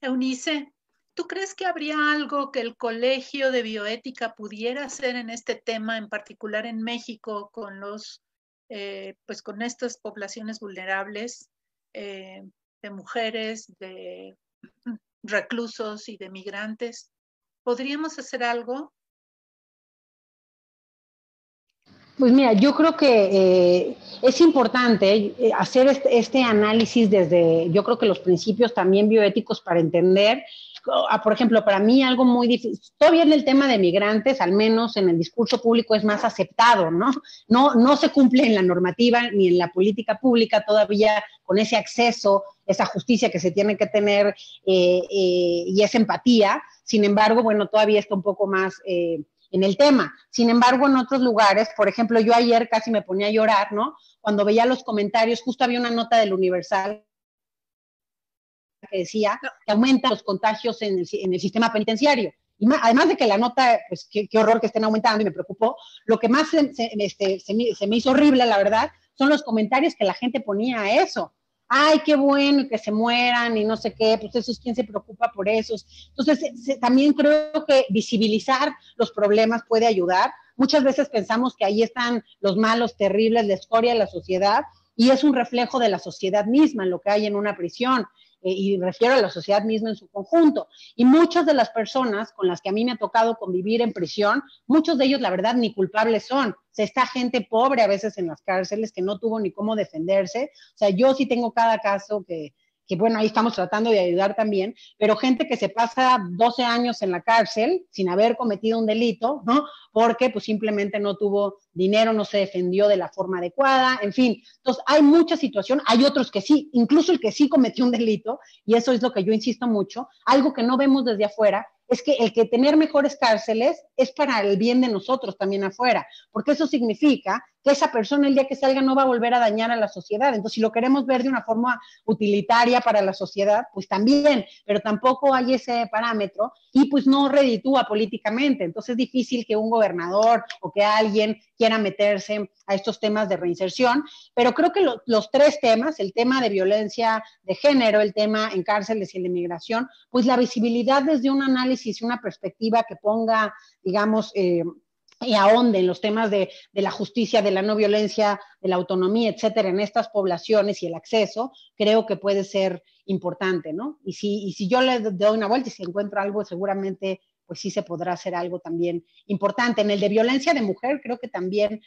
Eunice, ¿tú crees que habría algo que el Colegio de Bioética pudiera hacer en este tema, en particular en México, con pues con estas poblaciones vulnerables, de mujeres, de reclusos y de migrantes? ¿Podríamos hacer algo? Pues mira, yo creo que es importante hacer este análisis desde, yo creo que los principios también bioéticos, para entender, por ejemplo, para mí algo muy difícil, todavía en el tema de migrantes, al menos en el discurso público es más aceptado, ¿no? No se cumple en la normativa ni en la política pública todavía con ese acceso, esa justicia que se tiene que tener, y esa empatía. Sin embargo, bueno, todavía está un poco más en el tema. Sin embargo, en otros lugares, por ejemplo, yo ayer casi me ponía a llorar, ¿no? Cuando veía los comentarios, justo había una nota del Universal que decía que aumentan los contagios en el sistema penitenciario. Y además de que la nota, pues qué horror que estén aumentando, y me preocupó, lo que más se me hizo horrible, la verdad, son los comentarios que la gente ponía a eso. Ay, qué bueno, y que se mueran y no sé qué, pues esos, ¿quién se preocupa por esos? Entonces, también creo que visibilizar los problemas puede ayudar. Muchas veces pensamos que ahí están los malos, terribles, la escoria de la sociedad, y es un reflejo de la sociedad misma, en lo que hay en una prisión, y refiero a la sociedad misma en su conjunto. Y muchas de las personas con las que a mí me ha tocado convivir en prisión, muchos de ellos, la verdad, ni culpables son. O sea, está gente pobre a veces en las cárceles que no tuvo ni cómo defenderse. O sea, yo sí tengo cada caso que bueno, ahí estamos tratando de ayudar también, pero gente que se pasa 12 años en la cárcel sin haber cometido un delito, ¿no? Porque pues simplemente no tuvo dinero, no se defendió de la forma adecuada, en fin. Entonces, hay mucha situación, hay otros que sí, incluso el que sí cometió un delito, y eso es lo que yo insisto mucho, algo que no vemos desde afuera, es que el que tener mejores cárceles es para el bien de nosotros también afuera, porque eso significa que esa persona el día que salga no va a volver a dañar a la sociedad. Entonces, si lo queremos ver de una forma utilitaria para la sociedad, pues también, pero tampoco hay ese parámetro, y pues no reditúa políticamente. Entonces es difícil que un gobernador o que alguien quiera meterse a estos temas de reinserción, pero creo que los tres temas, el tema de violencia de género, el tema en cárceles y el de migración, pues la visibilidad desde un análisis y una perspectiva que ponga, digamos, y ahonde en los temas de la justicia, de la no violencia, de la autonomía, etcétera, en estas poblaciones y el acceso, creo que puede ser importante, ¿no? Y si yo le doy una vuelta y si encuentro algo, seguramente pues sí se podrá hacer algo también importante. En el de violencia de mujer creo que también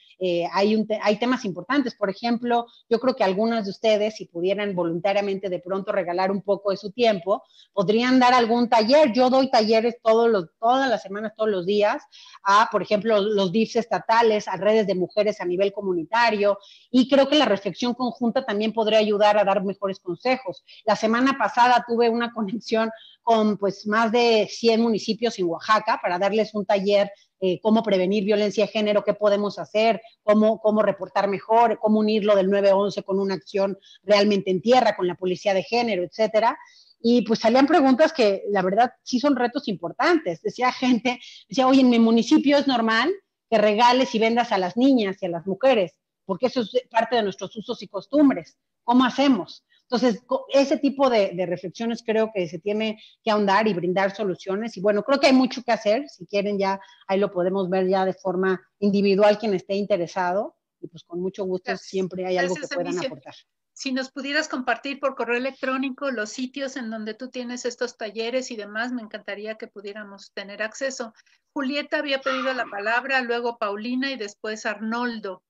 hay temas importantes. Por ejemplo, yo creo que algunas de ustedes, si pudieran voluntariamente de pronto regalar un poco de su tiempo, podrían dar algún taller. Yo doy talleres todas las semanas, todos los días, a, por ejemplo, los DIFs estatales, a redes de mujeres a nivel comunitario, y creo que la reflexión conjunta también podría ayudar a dar mejores consejos. La semana pasada tuve una conexión con pues más de 100 municipios en Oaxaca para darles un taller cómo prevenir violencia de género, qué podemos hacer, cómo reportar mejor, cómo unirlo del 911 con una acción realmente en tierra, con la policía de género, etcétera. Y pues salían preguntas que la verdad sí son retos importantes. Decía, oye, en mi municipio es normal que regales y vendas a las niñas y a las mujeres, porque eso es parte de nuestros usos y costumbres. ¿Cómo hacemos? Entonces, ese tipo de reflexiones creo que se tiene que ahondar y brindar soluciones. Y bueno, creo que hay mucho que hacer. Si quieren, ya ahí lo podemos ver ya de forma individual quien esté interesado. Y pues con mucho gusto siempre hay algo que puedan aportar. Si nos pudieras compartir por correo electrónico los sitios en donde tú tienes estos talleres y demás, me encantaría que pudiéramos tener acceso. Julieta había pedido la palabra, luego Paulina y después Arnoldo.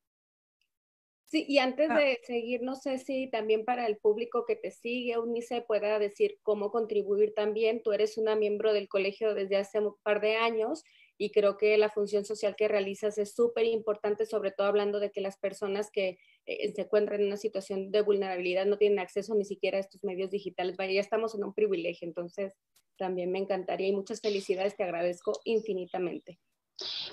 Sí, y antes de seguir, no sé si también para el público que te sigue, Eunice, pueda decir cómo contribuir también. Tú eres una miembro del colegio desde hace un par de años y creo que la función social que realizas es súper importante, sobre todo hablando de que las personas que se encuentran en una situación de vulnerabilidad no tienen acceso ni siquiera a estos medios digitales. Vaya, ya estamos en un privilegio, entonces también me encantaría y muchas felicidades, te agradezco infinitamente.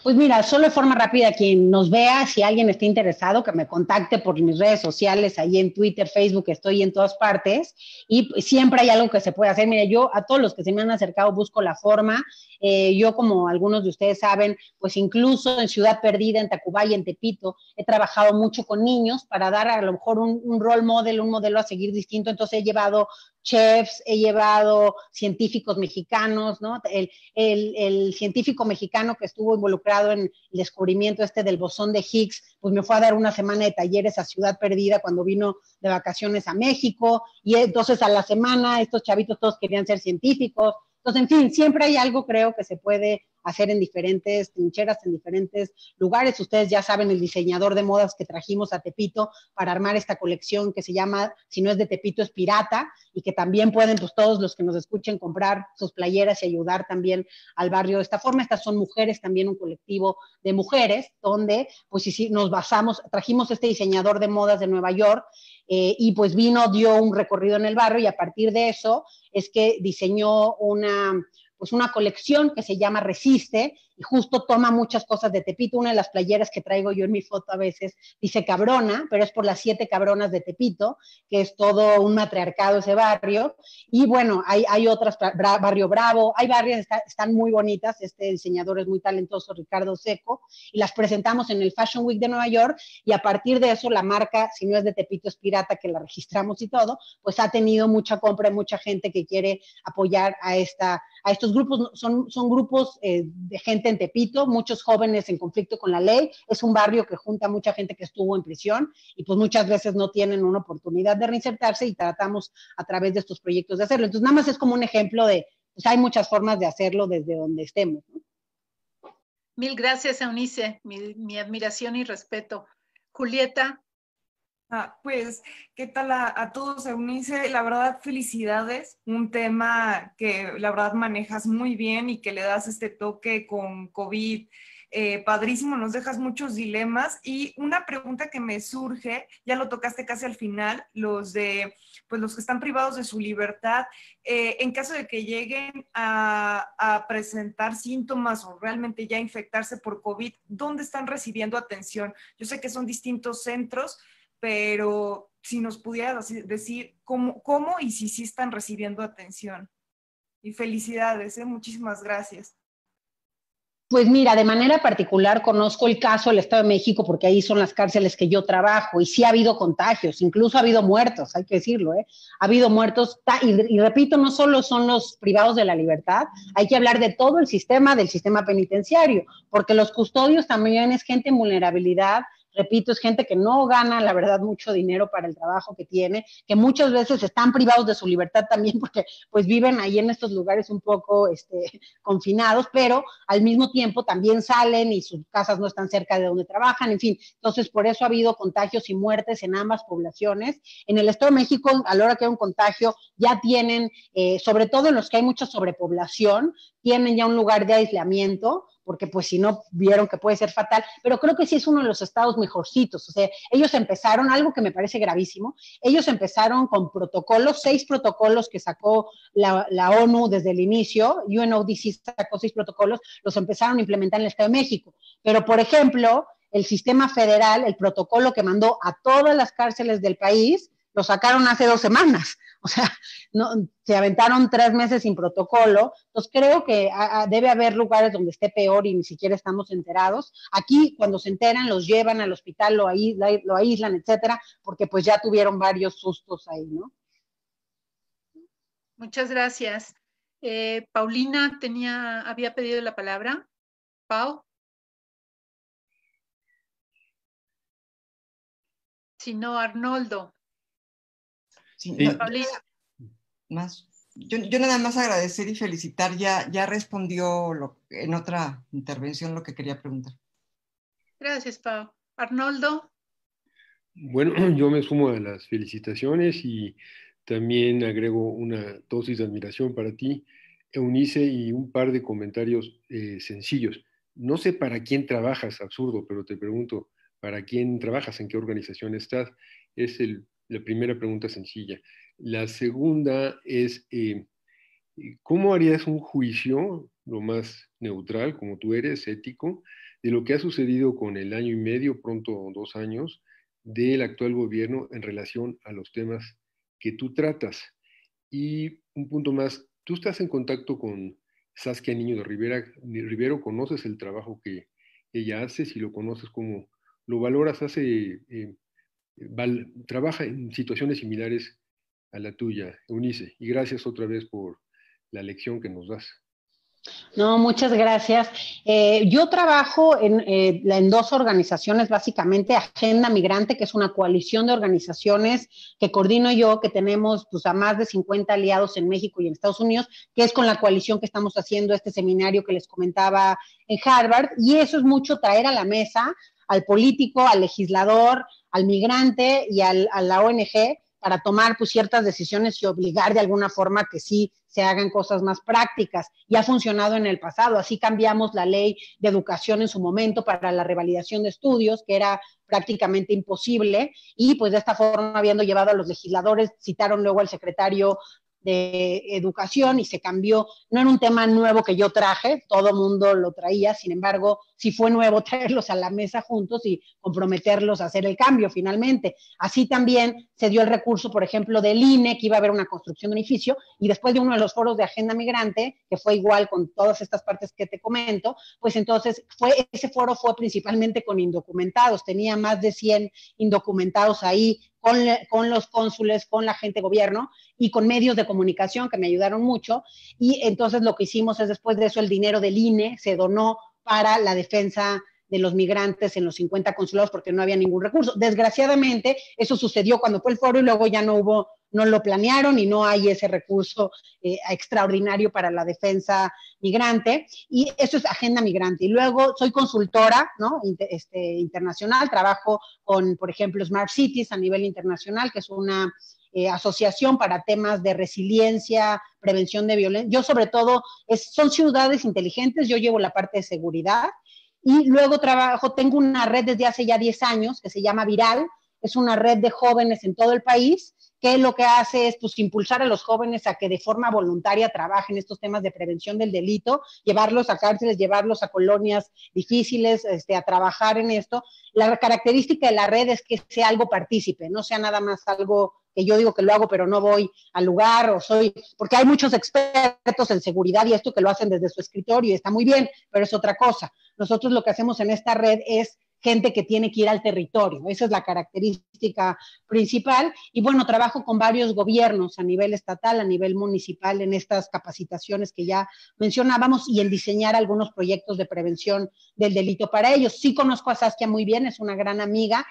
Pues mira, solo de forma rápida, quien nos vea, si alguien está interesado, que me contacte por mis redes sociales, ahí en Twitter, Facebook, estoy en todas partes, y siempre hay algo que se puede hacer. Mira, yo a todos los que se me han acercado busco la forma. Yo, como algunos de ustedes saben, pues incluso en Ciudad Perdida, en Tacubaya, en Tepito, he trabajado mucho con niños para dar a lo mejor un role model, un modelo a seguir distinto. Entonces he llevado chefs, he llevado científicos mexicanos, ¿no? El científico mexicano que estuvo involucrado en el descubrimiento del bosón de Higgs, pues me fue a dar una semana de talleres a Ciudad Perdida cuando vino de vacaciones a México, y entonces a la semana estos chavitos todos querían ser científicos. Entonces, en fin, siempre hay algo, creo, que se puede hacer en diferentes trincheras, en diferentes lugares. Ustedes ya saben el diseñador de modas que trajimos a Tepito para armar esta colección que se llama, si no es de Tepito, es Pirata, y que también pueden, pues todos los que nos escuchen, comprar sus playeras y ayudar también al barrio de esta forma. Estas son mujeres, también un colectivo de mujeres, donde pues sí, nos basamos, trajimos este diseñador de modas de Nueva York, y pues dio un recorrido en el barrio, y a partir de eso es que diseñó una colección que se llama Resiste, y justo toma muchas cosas de Tepito. Una de las playeras que traigo yo en mi foto a veces dice cabrona, pero es por las 7 cabronas de Tepito, que es todo un matriarcado ese barrio. Y bueno, hay otras, Barrio Bravo, hay barrios, están muy bonitas. Este diseñador es muy talentoso, Ricardo Seco, y las presentamos en el Fashion Week de Nueva York, y a partir de eso la marca, si no es de Tepito, es Pirata, que la registramos y todo, pues ha tenido mucha compra y mucha gente que quiere apoyar a estos grupos. Son grupos de gente en Tepito, muchos jóvenes en conflicto con la ley. Es un barrio que junta mucha gente que estuvo en prisión y pues muchas veces no tienen una oportunidad de reinsertarse, y tratamos a través de estos proyectos de hacerlo. Entonces, nada más es como un ejemplo de, pues hay muchas formas de hacerlo desde donde estemos, ¿no? Mil gracias, Eunice, mi admiración y respeto. Julieta. Pues, ¿qué tal a todos, Eunice? La verdad, felicidades. Un tema que la verdad manejas muy bien y que le das este toque con COVID. Padrísimo, nos dejas muchos dilemas. Y una pregunta que me surge, ya lo tocaste casi al final, los que están privados de su libertad, en caso de que lleguen a presentar síntomas o realmente ya infectarse por COVID, ¿dónde están recibiendo atención? Yo sé que son distintos centros, pero si nos pudieras decir cómo y si sí están recibiendo atención. Y felicidades, muchísimas gracias. Pues mira, de manera particular conozco el caso del Estado de México porque ahí son las cárceles que yo trabajo y sí ha habido contagios, incluso ha habido muertos, hay que decirlo, ¿eh? Ha habido muertos y repito, no solo son los privados de la libertad, hay que hablar de todo el sistema, del sistema penitenciario, porque los custodios también es gente en vulnerabilidad. Repito, es gente que no gana, la verdad, mucho dinero para el trabajo que tiene, que muchas veces están privados de su libertad también porque pues viven ahí en estos lugares un poco confinados, pero al mismo tiempo también salen y sus casas no están cerca de donde trabajan, en fin. Entonces, por eso ha habido contagios y muertes en ambas poblaciones. En el Estado de México, a la hora que hay un contagio, ya tienen, sobre todo en los que hay mucha sobrepoblación, tienen ya un lugar de aislamiento, porque pues si no vieron que puede ser fatal, pero creo que sí es uno de los estados mejorcitos. O sea, ellos empezaron, algo que me parece gravísimo, ellos empezaron con protocolos, 6 protocolos que sacó la ONU desde el inicio, UNODC sacó 6 protocolos, los empezaron a implementar en el Estado de México. Pero, por ejemplo, el sistema federal, el protocolo que mandó a todas las cárceles del país, lo sacaron hace 2 semanas. O sea, no, se aventaron 3 meses sin protocolo. Entonces creo que debe haber lugares donde esté peor y ni siquiera estamos enterados. Aquí, cuando se enteran, los llevan al hospital, lo aíslan, etcétera, porque pues ya tuvieron varios sustos ahí, ¿no? Muchas gracias. Paulina había pedido la palabra. Pau. Si no, Arnoldo. Sí, no, yo nada más agradecer y felicitar, ya respondió en otra intervención lo que quería preguntar. Gracias, Pau. Arnoldo. Bueno, yo me sumo a las felicitaciones y también agrego una dosis de admiración para ti, Eunice, y un par de comentarios sencillos. No sé para quién trabajas, absurdo, pero te pregunto, ¿para quién trabajas? ¿En qué organización estás? Es la primera pregunta sencilla. La segunda es, ¿cómo harías un juicio, lo más neutral, como tú eres, ético, de lo que ha sucedido con el año y medio, pronto 2 años, del actual gobierno en relación a los temas que tú tratas? Y un punto más, tú estás en contacto con Saskia Niño de Rivero, conoces el trabajo que ella hace, si lo conoces, ¿cómo lo valoras? Trabaja en situaciones similares a la tuya, Eunice, y gracias otra vez por la lección que nos das. No, muchas gracias. Yo trabajo en 2 organizaciones, básicamente, Agenda Migrante, que es una coalición de organizaciones que coordino yo, que tenemos pues, a más de 50 aliados en México y en Estados Unidos, que es con la coalición que estamos haciendo este seminario que les comentaba en Harvard, y eso es mucho traer a la mesa al político, al legislador, al migrante y a la ONG para tomar pues, ciertas decisiones y obligar de alguna forma que sí se hagan cosas más prácticas. Y ha funcionado en el pasado. Así cambiamos la ley de educación en su momento para la revalidación de estudios, que era prácticamente imposible, y pues de esta forma, habiendo llevado a los legisladores, citaron luego al secretario de Educación y se cambió. No era un tema nuevo que yo traje, todo mundo lo traía, sin embargo, sí fue nuevo traerlos a la mesa juntos y comprometerlos a hacer el cambio finalmente. Así también se dio el recurso, por ejemplo, del INE, que iba a haber una construcción de un edificio, y después de uno de los foros de Agenda Migrante, que fue igual con todas estas partes que te comento, pues entonces ese foro fue principalmente con indocumentados, tenía más de 100 indocumentados ahí, con los cónsules, con la gente de gobierno y con medios de comunicación que me ayudaron mucho. Y entonces lo que hicimos es, después de eso, el dinero del INE se donó para la defensa de los migrantes en los 50 consulados porque no había ningún recurso. Desgraciadamente, eso sucedió cuando fue el foro y luego ya no lo planearon y no hay ese recurso extraordinario para la defensa migrante. Y eso es Agenda Migrante. Y luego soy consultora, ¿no? Internacional, trabajo con, por ejemplo, Smart Cities a nivel internacional, que es una asociación para temas de resiliencia, prevención de violencia. Yo sobre todo, son ciudades inteligentes, yo llevo la parte de seguridad. Y luego tengo una red desde hace ya 10 años que se llama Viral, es una red de jóvenes en todo el país, que lo que hace es pues, impulsar a los jóvenes a que de forma voluntaria trabajen estos temas de prevención del delito, llevarlos a cárceles, llevarlos a colonias difíciles, a trabajar en esto. La característica de la red es que sea algo partícipe, no sea nada más algo que yo digo que lo hago, pero no voy al lugar, porque hay muchos expertos en seguridad y esto que lo hacen desde su escritorio y está muy bien, pero es otra cosa. Nosotros lo que hacemos en esta red es gente que tiene que ir al territorio, esa es la característica principal, y bueno, trabajo con varios gobiernos a nivel estatal, a nivel municipal, en estas capacitaciones que ya mencionábamos y en diseñar algunos proyectos de prevención del delito para ellos. Sí conozco a Saskia muy bien, es una gran amiga,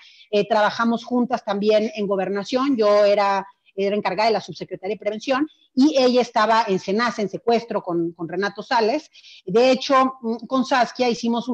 trabajamos juntas también en Gobernación, yo era encargada de la subsecretaría de Prevención, y ella estaba en SENACE, en secuestro con Renato Sales. De hecho, con Saskia hicimos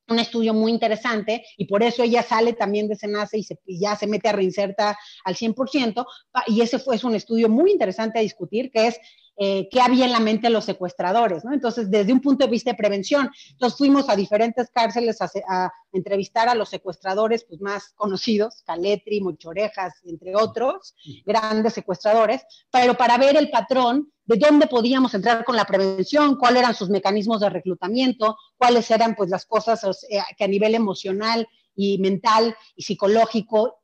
un estudio muy interesante y por eso ella sale también de SENACE y ya se mete a Reinserta al 100%, y ese es un estudio muy interesante a discutir, que es qué había en la mente de los secuestradores, ¿no? Entonces, desde un punto de vista de prevención, entonces fuimos a diferentes cárceles a entrevistar a los secuestradores pues, más conocidos, Caletri, Mochorejas, entre otros, grandes secuestradores, pero para ver el patrón de dónde podíamos entrar con la prevención, cuáles eran sus mecanismos de reclutamiento, cuáles eran pues las cosas que a nivel emocional y mental y psicológico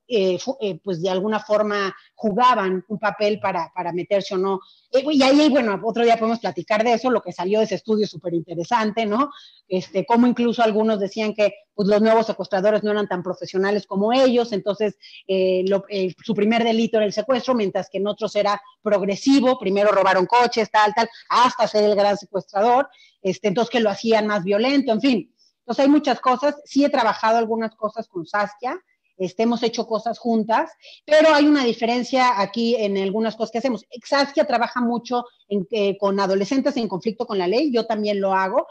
pues de alguna forma jugaban un papel para meterse o no. Y ahí, bueno, otro día podemos platicar de eso, lo que salió de ese estudio súper interesante, ¿no? Cómo incluso algunos decían que pues, los nuevos secuestradores no eran tan profesionales como ellos, entonces su primer delito era el secuestro, mientras que en otros era progresivo, primero robaron coches, tal, hasta ser el gran secuestrador, entonces que lo hacían más violento, en fin. Entonces hay muchas cosas, sí he trabajado algunas cosas con Saskia, hemos hecho cosas juntas, pero hay una diferencia aquí en algunas cosas que hacemos. Saskia trabaja mucho con adolescentes en conflicto con la ley, yo también lo hago,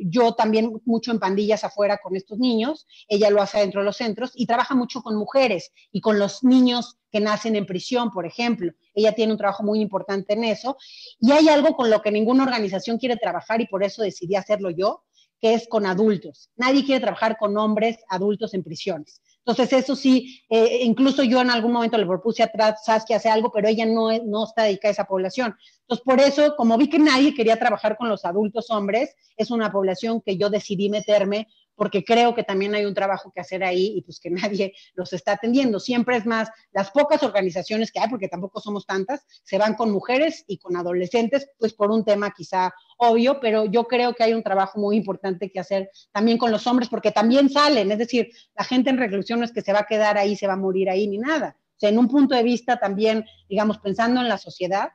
yo también mucho en pandillas afuera con estos niños, ella lo hace dentro de los centros, y trabaja mucho con mujeres y con los niños que nacen en prisión, por ejemplo. Ella tiene un trabajo muy importante en eso, y hay algo con lo que ninguna organización quiere trabajar y por eso decidí hacerlo yo, que es con adultos. Nadie quiere trabajar con hombres adultos en prisiones. Entonces, eso sí, incluso yo en algún momento le propuse a Saskia hacer algo, pero ella no está dedicada a esa población. Entonces, por eso, como vi que nadie quería trabajar con los adultos hombres, es una población que yo decidí meterme, porque creo que también hay un trabajo que hacer ahí y pues que nadie los está atendiendo. Siempre es más, las pocas organizaciones que hay, porque tampoco somos tantas, se van con mujeres y con adolescentes, pues por un tema quizá obvio, pero yo creo que hay un trabajo muy importante que hacer también con los hombres, porque también salen, es decir, la gente en reclusión no es que se va a quedar ahí, se va a morir ahí, ni nada. O sea, en un punto de vista también, digamos, pensando en la sociedad,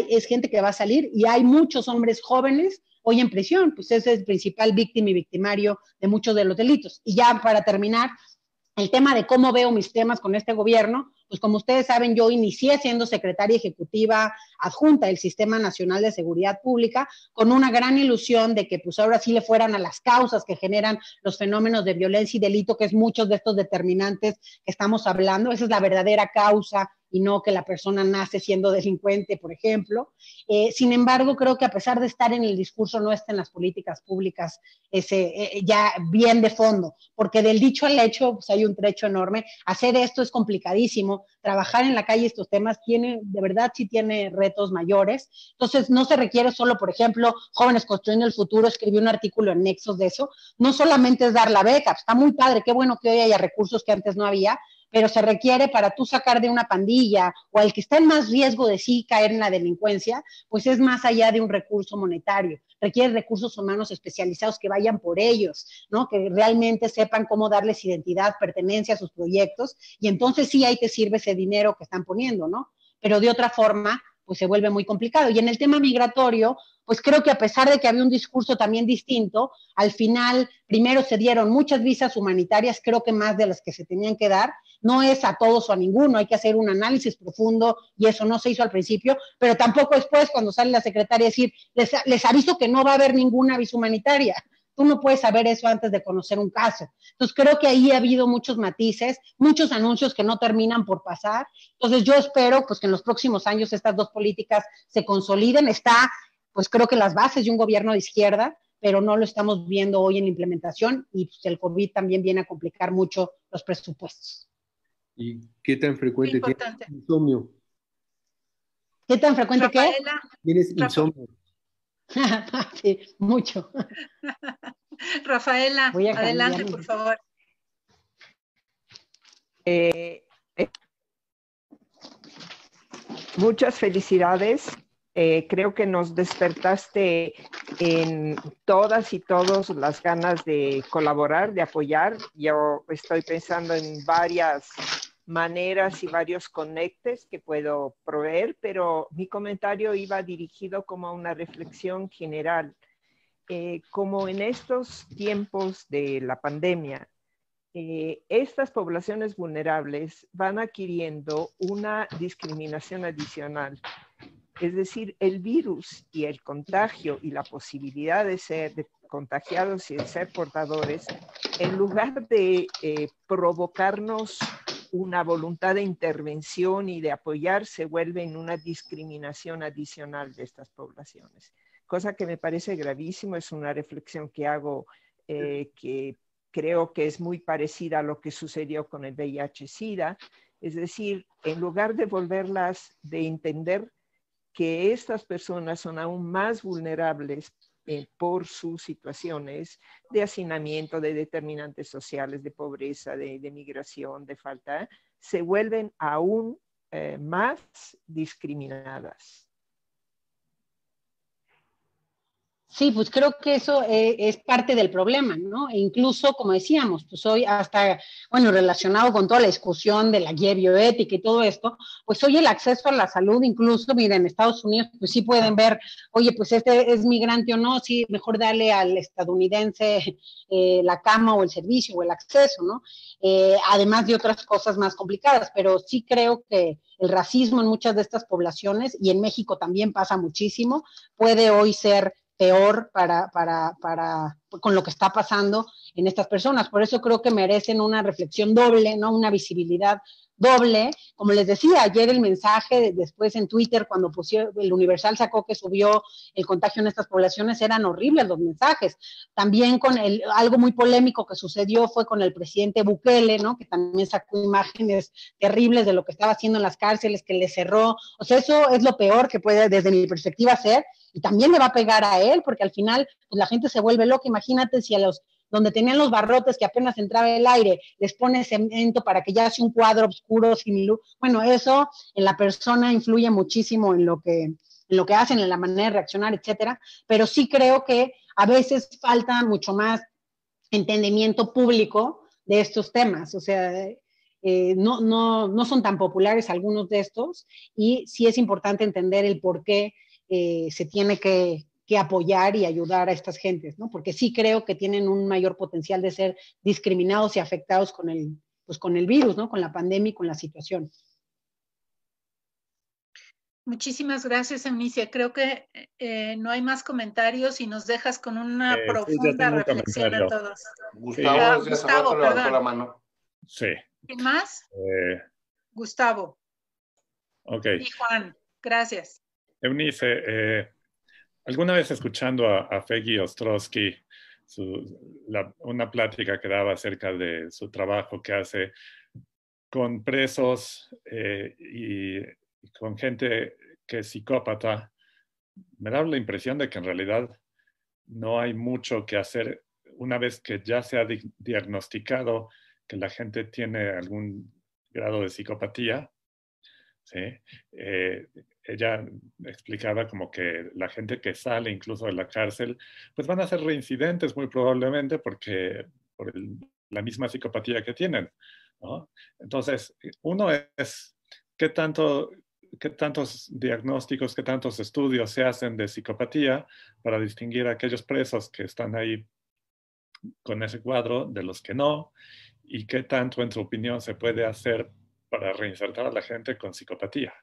es gente que va a salir y hay muchos hombres jóvenes hoy en prisión, pues ese es el principal víctima y victimario de muchos de los delitos. Y ya para terminar, el tema de cómo veo mis temas con este gobierno, pues como ustedes saben, yo inicié siendo secretaria ejecutiva adjunta del Sistema Nacional de Seguridad Pública con una gran ilusión de que pues ahora sí le fueran a las causas que generan los fenómenos de violencia y delito, que es muchos de estos determinantes que estamos hablando. Esa es la verdadera causa y no que la persona nace siendo delincuente, por ejemplo. Sin embargo, creo que a pesar de estar en el discurso, no está en las políticas públicas ya bien de fondo, porque del dicho al hecho pues hay un trecho enorme. Hacer esto es complicadísimo, trabajar en la calle estos temas de verdad sí tiene retos mayores. Entonces, no se requiere solo, por ejemplo, Jóvenes Construyendo el Futuro escribió un artículo en Nexos de eso, no solamente es dar la beca, está muy padre, qué bueno que hoy haya recursos que antes no había, pero se requiere para tú sacar de una pandilla o al que está en más riesgo de sí caer en la delincuencia, pues es más allá de un recurso monetario, requiere recursos humanos especializados que vayan por ellos, ¿no? Que realmente sepan cómo darles identidad, pertenencia a sus proyectos, y entonces sí ahí te sirve ese dinero que están poniendo, ¿no? Pero de otra forma, pues se vuelve muy complicado. Y en el tema migratorio, pues creo que a pesar de que había un discurso también distinto, al final primero se dieron muchas visas humanitarias, creo que más de las que se tenían que dar. No es a todos o a ninguno, hay que hacer un análisis profundo y eso no se hizo al principio, pero tampoco después cuando sale la secretaria a decir, les aviso que no va a haber ninguna visa humanitaria. Tú no puedes saber eso antes de conocer un caso. Entonces creo que ahí ha habido muchos matices, muchos anuncios que no terminan por pasar. Entonces yo espero pues que en los próximos años estas dos políticas se consoliden. Está, pues creo que las bases de un gobierno de izquierda, pero no lo estamos viendo hoy en la implementación y pues, el COVID también viene a complicar mucho los presupuestos. ¿Y qué tan frecuente tienes Importante. insomnio? ¿Qué tan frecuente qué? Rafaela, ¿Tienes insomnio? Sí, mucho. Rafaela, Voy a adelante, cambiar. por favor. Muchas felicidades. Creo que nos despertaste en todas y todos las ganas de colaborar, de apoyar. Yo estoy pensando en varias maneras y varios conectes que puedo proveer, pero mi comentario iba dirigido como a una reflexión general. Como en estos tiempos de la pandemia, estas poblaciones vulnerables van adquiriendo una discriminación adicional. Es decir, el virus y el contagio y la posibilidad de ser contagiados y de ser portadores, en lugar de provocarnos una voluntad de intervención y de apoyar, se vuelven una discriminación adicional de estas poblaciones. Cosa que me parece gravísimo, es una reflexión que hago que creo que es muy parecida a lo que sucedió con el VIH-Sida. Es decir, en lugar de volverlas, de entender que estas personas son aún más vulnerables por sus situaciones de hacinamiento, de determinantes sociales, de pobreza, de migración, de falta, se vuelven aún más discriminadas. Sí, pues creo que eso es parte del problema, ¿no? E incluso, como decíamos, pues hoy hasta, bueno, relacionado con toda la discusión de la guía bioética y todo esto, pues hoy el acceso a la salud, incluso, miren, en Estados Unidos, pues sí pueden ver, oye, pues este es migrante o no, sí, mejor darle al estadounidense la cama o el servicio o el acceso, ¿no? Además de otras cosas más complicadas, pero sí creo que el racismo en muchas de estas poblaciones, y en México también pasa muchísimo, puede hoy ser peor con lo que está pasando en estas personas. Por eso creo que merecen una reflexión doble, ¿no? Una visibilidad doble. Como les decía, ayer el mensaje, después en Twitter, cuando pusieron, el Universal sacó que subió el contagio en estas poblaciones, eran horribles los mensajes. También con algo muy polémico que sucedió fue con el presidente Bukele, ¿no? Que también sacó imágenes terribles de lo que estaba haciendo en las cárceles, que le cerró. O sea, eso es lo peor que puede, desde mi perspectiva, ser, y también le va a pegar a él, porque al final pues, la gente se vuelve loca. Imagínate si a los donde tenían los barrotes que apenas entraba el aire, les pones cemento para que ya sea un cuadro oscuro sin luz. Bueno, eso en la persona influye muchísimo en lo que hacen, en la manera de reaccionar, etcétera. Pero sí creo que a veces falta mucho más entendimiento público de estos temas. O sea, no son tan populares algunos de estos, y sí es importante entender el por qué se tiene que apoyar y ayudar a estas gentes, ¿no? Porque sí creo que tienen un mayor potencial de ser discriminados y afectados con el virus, ¿no? Con la pandemia y con la situación. Muchísimas gracias, Eunice. Creo que no hay más comentarios y nos dejas con una profunda reflexión a todos. Gustavo levantó la mano. Sí. ¿Quién más? Gustavo. Ok. Y Juan, gracias. Eunice, alguna vez escuchando a Feggy Ostrowski, una plática que daba acerca de su trabajo que hace con presos y con gente que es psicópata, me da la impresión de que en realidad no hay mucho que hacer una vez que ya se ha diagnosticado que la gente tiene algún grado de psicopatía. ¿Sí? Ella explicaba como que la gente que sale incluso de la cárcel, pues van a ser reincidentes muy probablemente por la misma psicopatía que tienen, ¿no? Entonces, uno es qué tantos diagnósticos, qué tantos estudios se hacen de psicopatía para distinguir a aquellos presos que están ahí con ese cuadro de los que no, y qué tanto, en tu opinión, se puede hacer para reinsertar a la gente con psicopatía.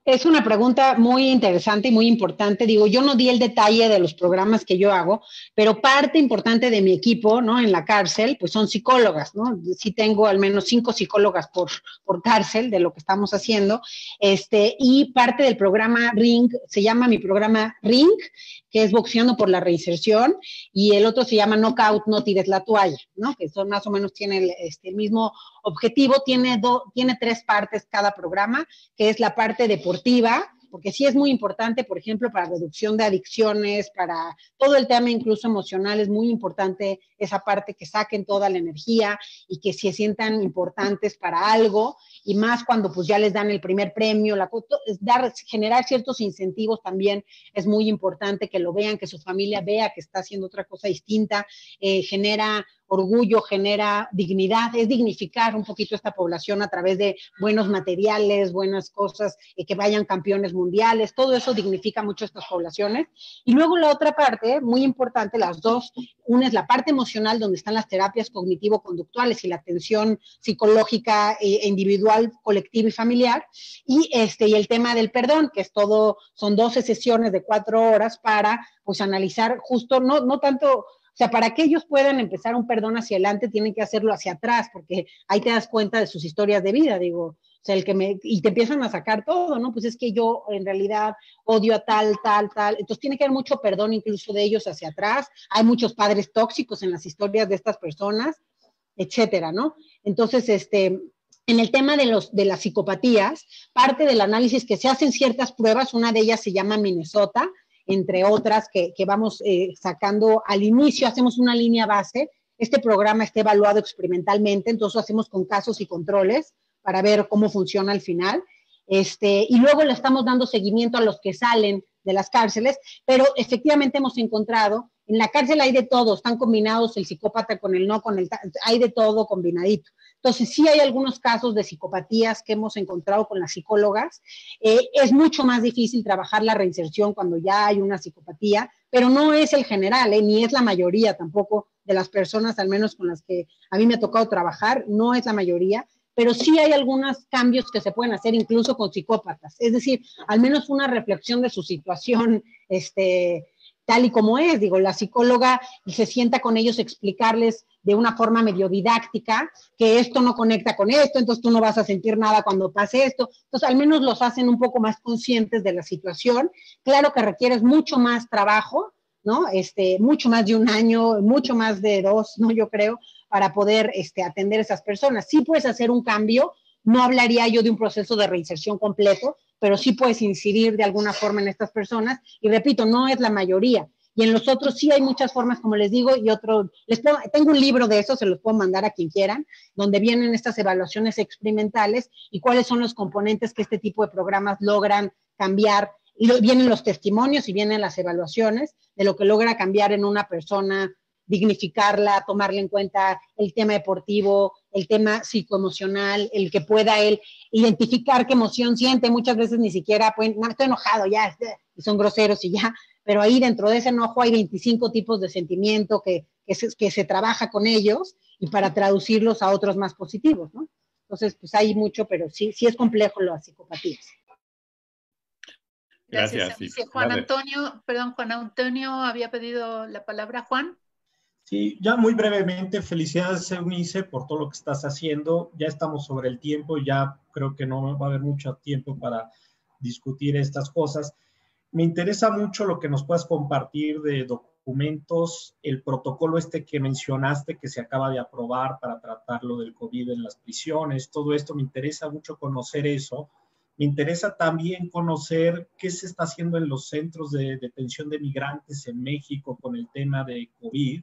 Es una pregunta muy interesante y muy importante. Digo, yo no di el detalle de los programas que yo hago, pero parte importante de mi equipo, ¿no? En la cárcel, pues son psicólogas, ¿no? Sí tengo al menos 5 psicólogas por cárcel de lo que estamos haciendo. Y parte del programa RING, se llama mi programa RING, que es Boxeando por la Reinserción, y el otro se llama Knockout, No Tires la Toalla, ¿no? Que son más o menos, tiene el mismo objetivo, tiene 3 partes cada programa, que es la parte deportiva, porque sí es muy importante, por ejemplo, para reducción de adicciones, para todo el tema incluso emocional, es muy importante esa parte, que saquen toda la energía y que se sientan importantes para algo, y más cuando pues ya les dan el primer premio, generar ciertos incentivos también es muy importante, que lo vean, que su familia vea que está haciendo otra cosa distinta, genera orgullo, genera dignidad, es dignificar un poquito esta población a través de buenos materiales, buenas cosas, que vayan campeones mundiales, todo eso dignifica mucho estas poblaciones. Y luego la otra parte, muy importante, las dos, una es la parte emocional, donde están las terapias cognitivo-conductuales y la atención psicológica individual, colectiva y familiar, y el tema del perdón, que es todo, son 12 sesiones de 4 horas para pues analizar justo, no tanto. O sea, para que ellos puedan empezar un perdón hacia adelante, tienen que hacerlo hacia atrás, porque ahí te das cuenta de sus historias de vida, digo, o sea, y te empiezan a sacar todo, ¿no? Pues es que yo en realidad odio a tal. Entonces tiene que haber mucho perdón incluso de ellos hacia atrás. Hay muchos padres tóxicos en las historias de estas personas, etcétera, ¿no? Entonces, en el tema de las psicopatías, parte del análisis que se hacen ciertas pruebas, una de ellas se llama Minnesota, entre otras que vamos sacando al inicio, hacemos una línea base. Este programa está evaluado experimentalmente, entonces lo hacemos con casos y controles para ver cómo funciona al final. Y luego le estamos dando seguimiento a los que salen de las cárceles, pero efectivamente hemos encontrado, en la cárcel hay de todo, están combinados el psicópata con el hay de todo combinadito. Entonces, sí hay algunos casos de psicopatías que hemos encontrado con las psicólogas. Es mucho más difícil trabajar la reinserción cuando ya hay una psicopatía, pero no es el general, ni es la mayoría tampoco de las personas, al menos con las que a mí me ha tocado trabajar, no es la mayoría, pero sí hay algunos cambios que se pueden hacer incluso con psicópatas. Es decir, al menos una reflexión de su situación, tal y como es. Digo, la psicóloga se sienta con ellos a explicarles de una forma medio didáctica que esto no conecta con esto, entonces tú no vas a sentir nada cuando pase esto. Entonces, al menos los hacen un poco más conscientes de la situación. Claro que requieres mucho más trabajo, ¿no? Mucho más de 1 año, mucho más de 2, ¿no? Yo creo, para poder atender a esas personas. Sí puedes hacer un cambio, no hablaría yo de un proceso de reinserción completo, pero sí puedes incidir de alguna forma en estas personas, y repito, no es la mayoría. Y en los otros sí hay muchas formas, como les digo, y tengo un libro de eso, se los puedo mandar a quien quieran, donde vienen estas evaluaciones experimentales y cuáles son los componentes que este tipo de programas logran cambiar. Y vienen los testimonios y vienen las evaluaciones de lo que logra cambiar en una persona, dignificarla, tomarle en cuenta el tema deportivo, el tema psicoemocional, el que pueda él identificar qué emoción siente. Muchas veces ni siquiera pueden, no, estoy enojado ya, y son groseros y ya, pero ahí dentro de ese enojo hay 25 tipos de sentimiento que se trabaja con ellos, y para traducirlos a otros más positivos, ¿no? Entonces, pues hay mucho, pero sí es complejo las psicopatías. Gracias. Juan Antonio había pedido la palabra. Juan. Sí, ya muy brevemente, felicidades, Eunice, por todo lo que estás haciendo. Ya estamos sobre el tiempo, ya creo que no va a haber mucho tiempo para discutir estas cosas. Me interesa mucho lo que nos puedas compartir de documentos, el protocolo que mencionaste que se acaba de aprobar para tratar lo del COVID en las prisiones, todo esto, me interesa mucho conocer eso. Me interesa también conocer qué se está haciendo en los centros de detención de migrantes en México con el tema de COVID.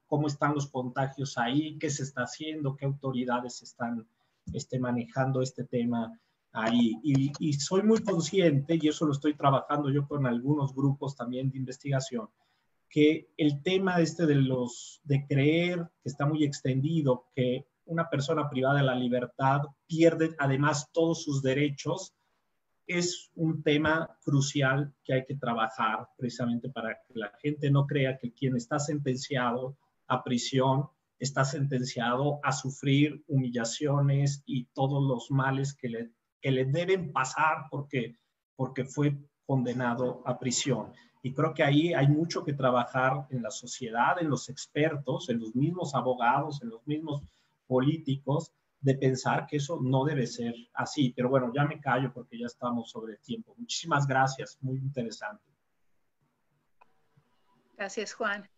Cómo están los contagios ahí, qué se está haciendo, qué autoridades están manejando este tema ahí. Y soy muy consciente, y eso lo estoy trabajando yo con algunos grupos también de investigación, que el tema de creer que está muy extendido, que una persona privada de la libertad pierde además todos sus derechos, es un tema crucial que hay que trabajar precisamente para que la gente no crea que quien está sentenciado a prisión está sentenciado a sufrir humillaciones y todos los males que le que le deben pasar porque fue condenado a prisión. Y creo que ahí hay mucho que trabajar en la sociedad, en los expertos, en los mismos abogados, en los mismos políticos, de pensar que eso no debe ser así. Pero bueno, ya me callo porque ya estamos sobre el tiempo. Muchísimas gracias, muy interesante. Gracias, Juan.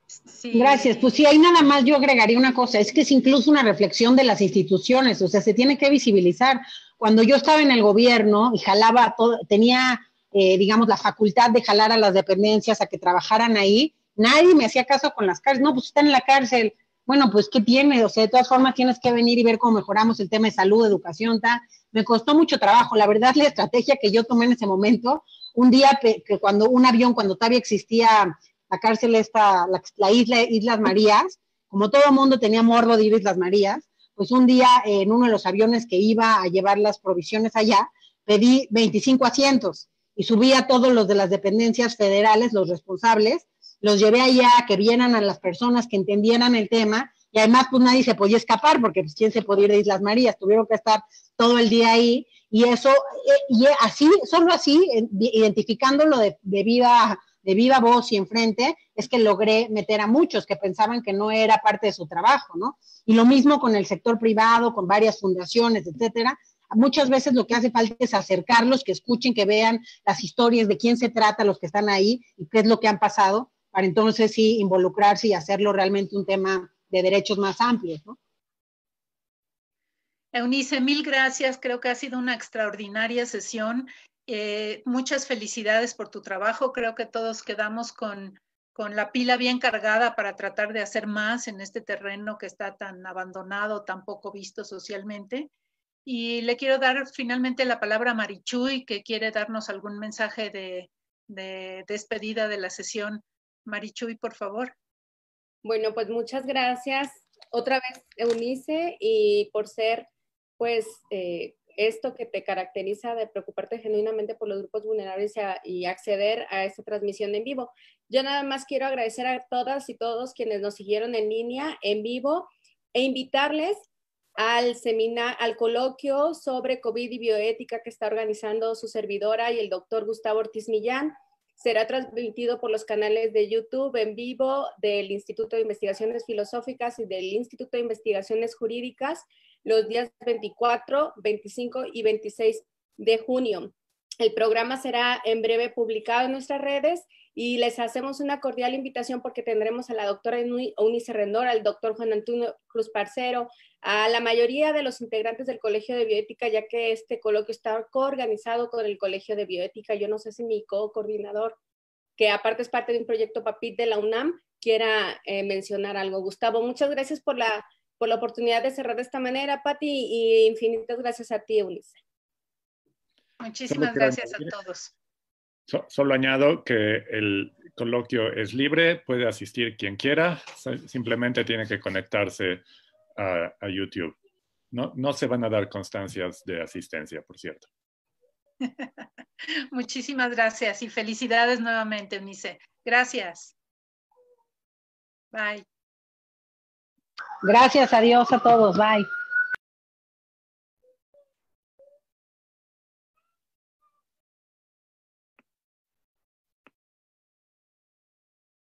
Sí. Gracias. Pues sí, ahí nada más yo agregaría una cosa, es que es incluso una reflexión de las instituciones, o sea, se tiene que visibilizar. Cuando yo estaba en el gobierno y jalaba todo, tenía, digamos, la facultad de jalar a las dependencias a que trabajaran ahí, nadie me hacía caso con las cárceles. No, pues están en la cárcel. Bueno, pues ¿qué tiene? O sea, de todas formas tienes que venir y ver cómo mejoramos el tema de salud, educación, tal. Me costó mucho trabajo. La verdad, la estrategia que yo tomé en ese momento, un día que cuando un avión, cuando todavía existía la cárcel esta, la Islas Marías, como todo el mundo tenía morbo de ir a Islas Marías, pues un día en uno de los aviones que iba a llevar las provisiones allá, pedí 25 asientos y subí a todos los de las dependencias federales, los responsables, los llevé allá, que vieran a las personas que entendieran el tema, y además pues nadie se podía escapar, porque pues quién se podía ir de Islas Marías, tuvieron que estar todo el día ahí, y eso, y así, solo así, identificándolo de viva voz y enfrente, es que logré meter a muchos que pensaban que no era parte de su trabajo, ¿no? Y lo mismo con el sector privado, con varias fundaciones, etcétera. Muchas veces lo que hace falta es acercarlos, que escuchen, que vean las historias de quién se trata, los que están ahí, y qué es lo que han pasado, para entonces sí involucrarse y hacerlo realmente un tema de derechos más amplios, ¿no? Eunice, mil gracias. Creo que ha sido una extraordinaria sesión. Muchas felicidades por tu trabajo. Creo que todos quedamos con la pila bien cargada para tratar de hacer más en este terreno que está tan abandonado, tan poco visto socialmente. Y le quiero dar finalmente la palabra a Marichuy, que quiere darnos algún mensaje de despedida de la sesión. Marichuy, por favor. Bueno, pues muchas gracias otra vez, Eunice, y por ser, pues, esto que te caracteriza de preocuparte genuinamente por los grupos vulnerables y acceder a esta transmisión en vivo. Yo nada más quiero agradecer a todas y todos quienes nos siguieron en línea, en vivo, e invitarles al coloquio sobre COVID y bioética que está organizando su servidora y el doctor Gustavo Ortiz Millán. Será transmitido por los canales de YouTube en vivo del Instituto de Investigaciones Filosóficas y del Instituto de Investigaciones Jurídicas los días 24, 25 y 26 de junio. El programa será en breve publicado en nuestras redes y les hacemos una cordial invitación porque tendremos a la doctora Eunice Rendón, al doctor Juan Antonio Cruz Parcero, a la mayoría de los integrantes del Colegio de Bioética, ya que este coloquio está coorganizado con el Colegio de Bioética. Yo no sé si mi coordinador, que aparte es parte de un proyecto PAPIT de la UNAM, quiera mencionar algo. Gustavo, muchas gracias por la oportunidad de cerrar de esta manera, Pati, y infinitas gracias a ti, Eunice. Muchísimas gracias a todos. Solo añado que el coloquio es libre, puede asistir quien quiera, simplemente tiene que conectarse a YouTube. No se van a dar constancias de asistencia, por cierto. Muchísimas gracias y felicidades nuevamente, Eunice. Gracias. Bye. Gracias, adiós a todos, bye.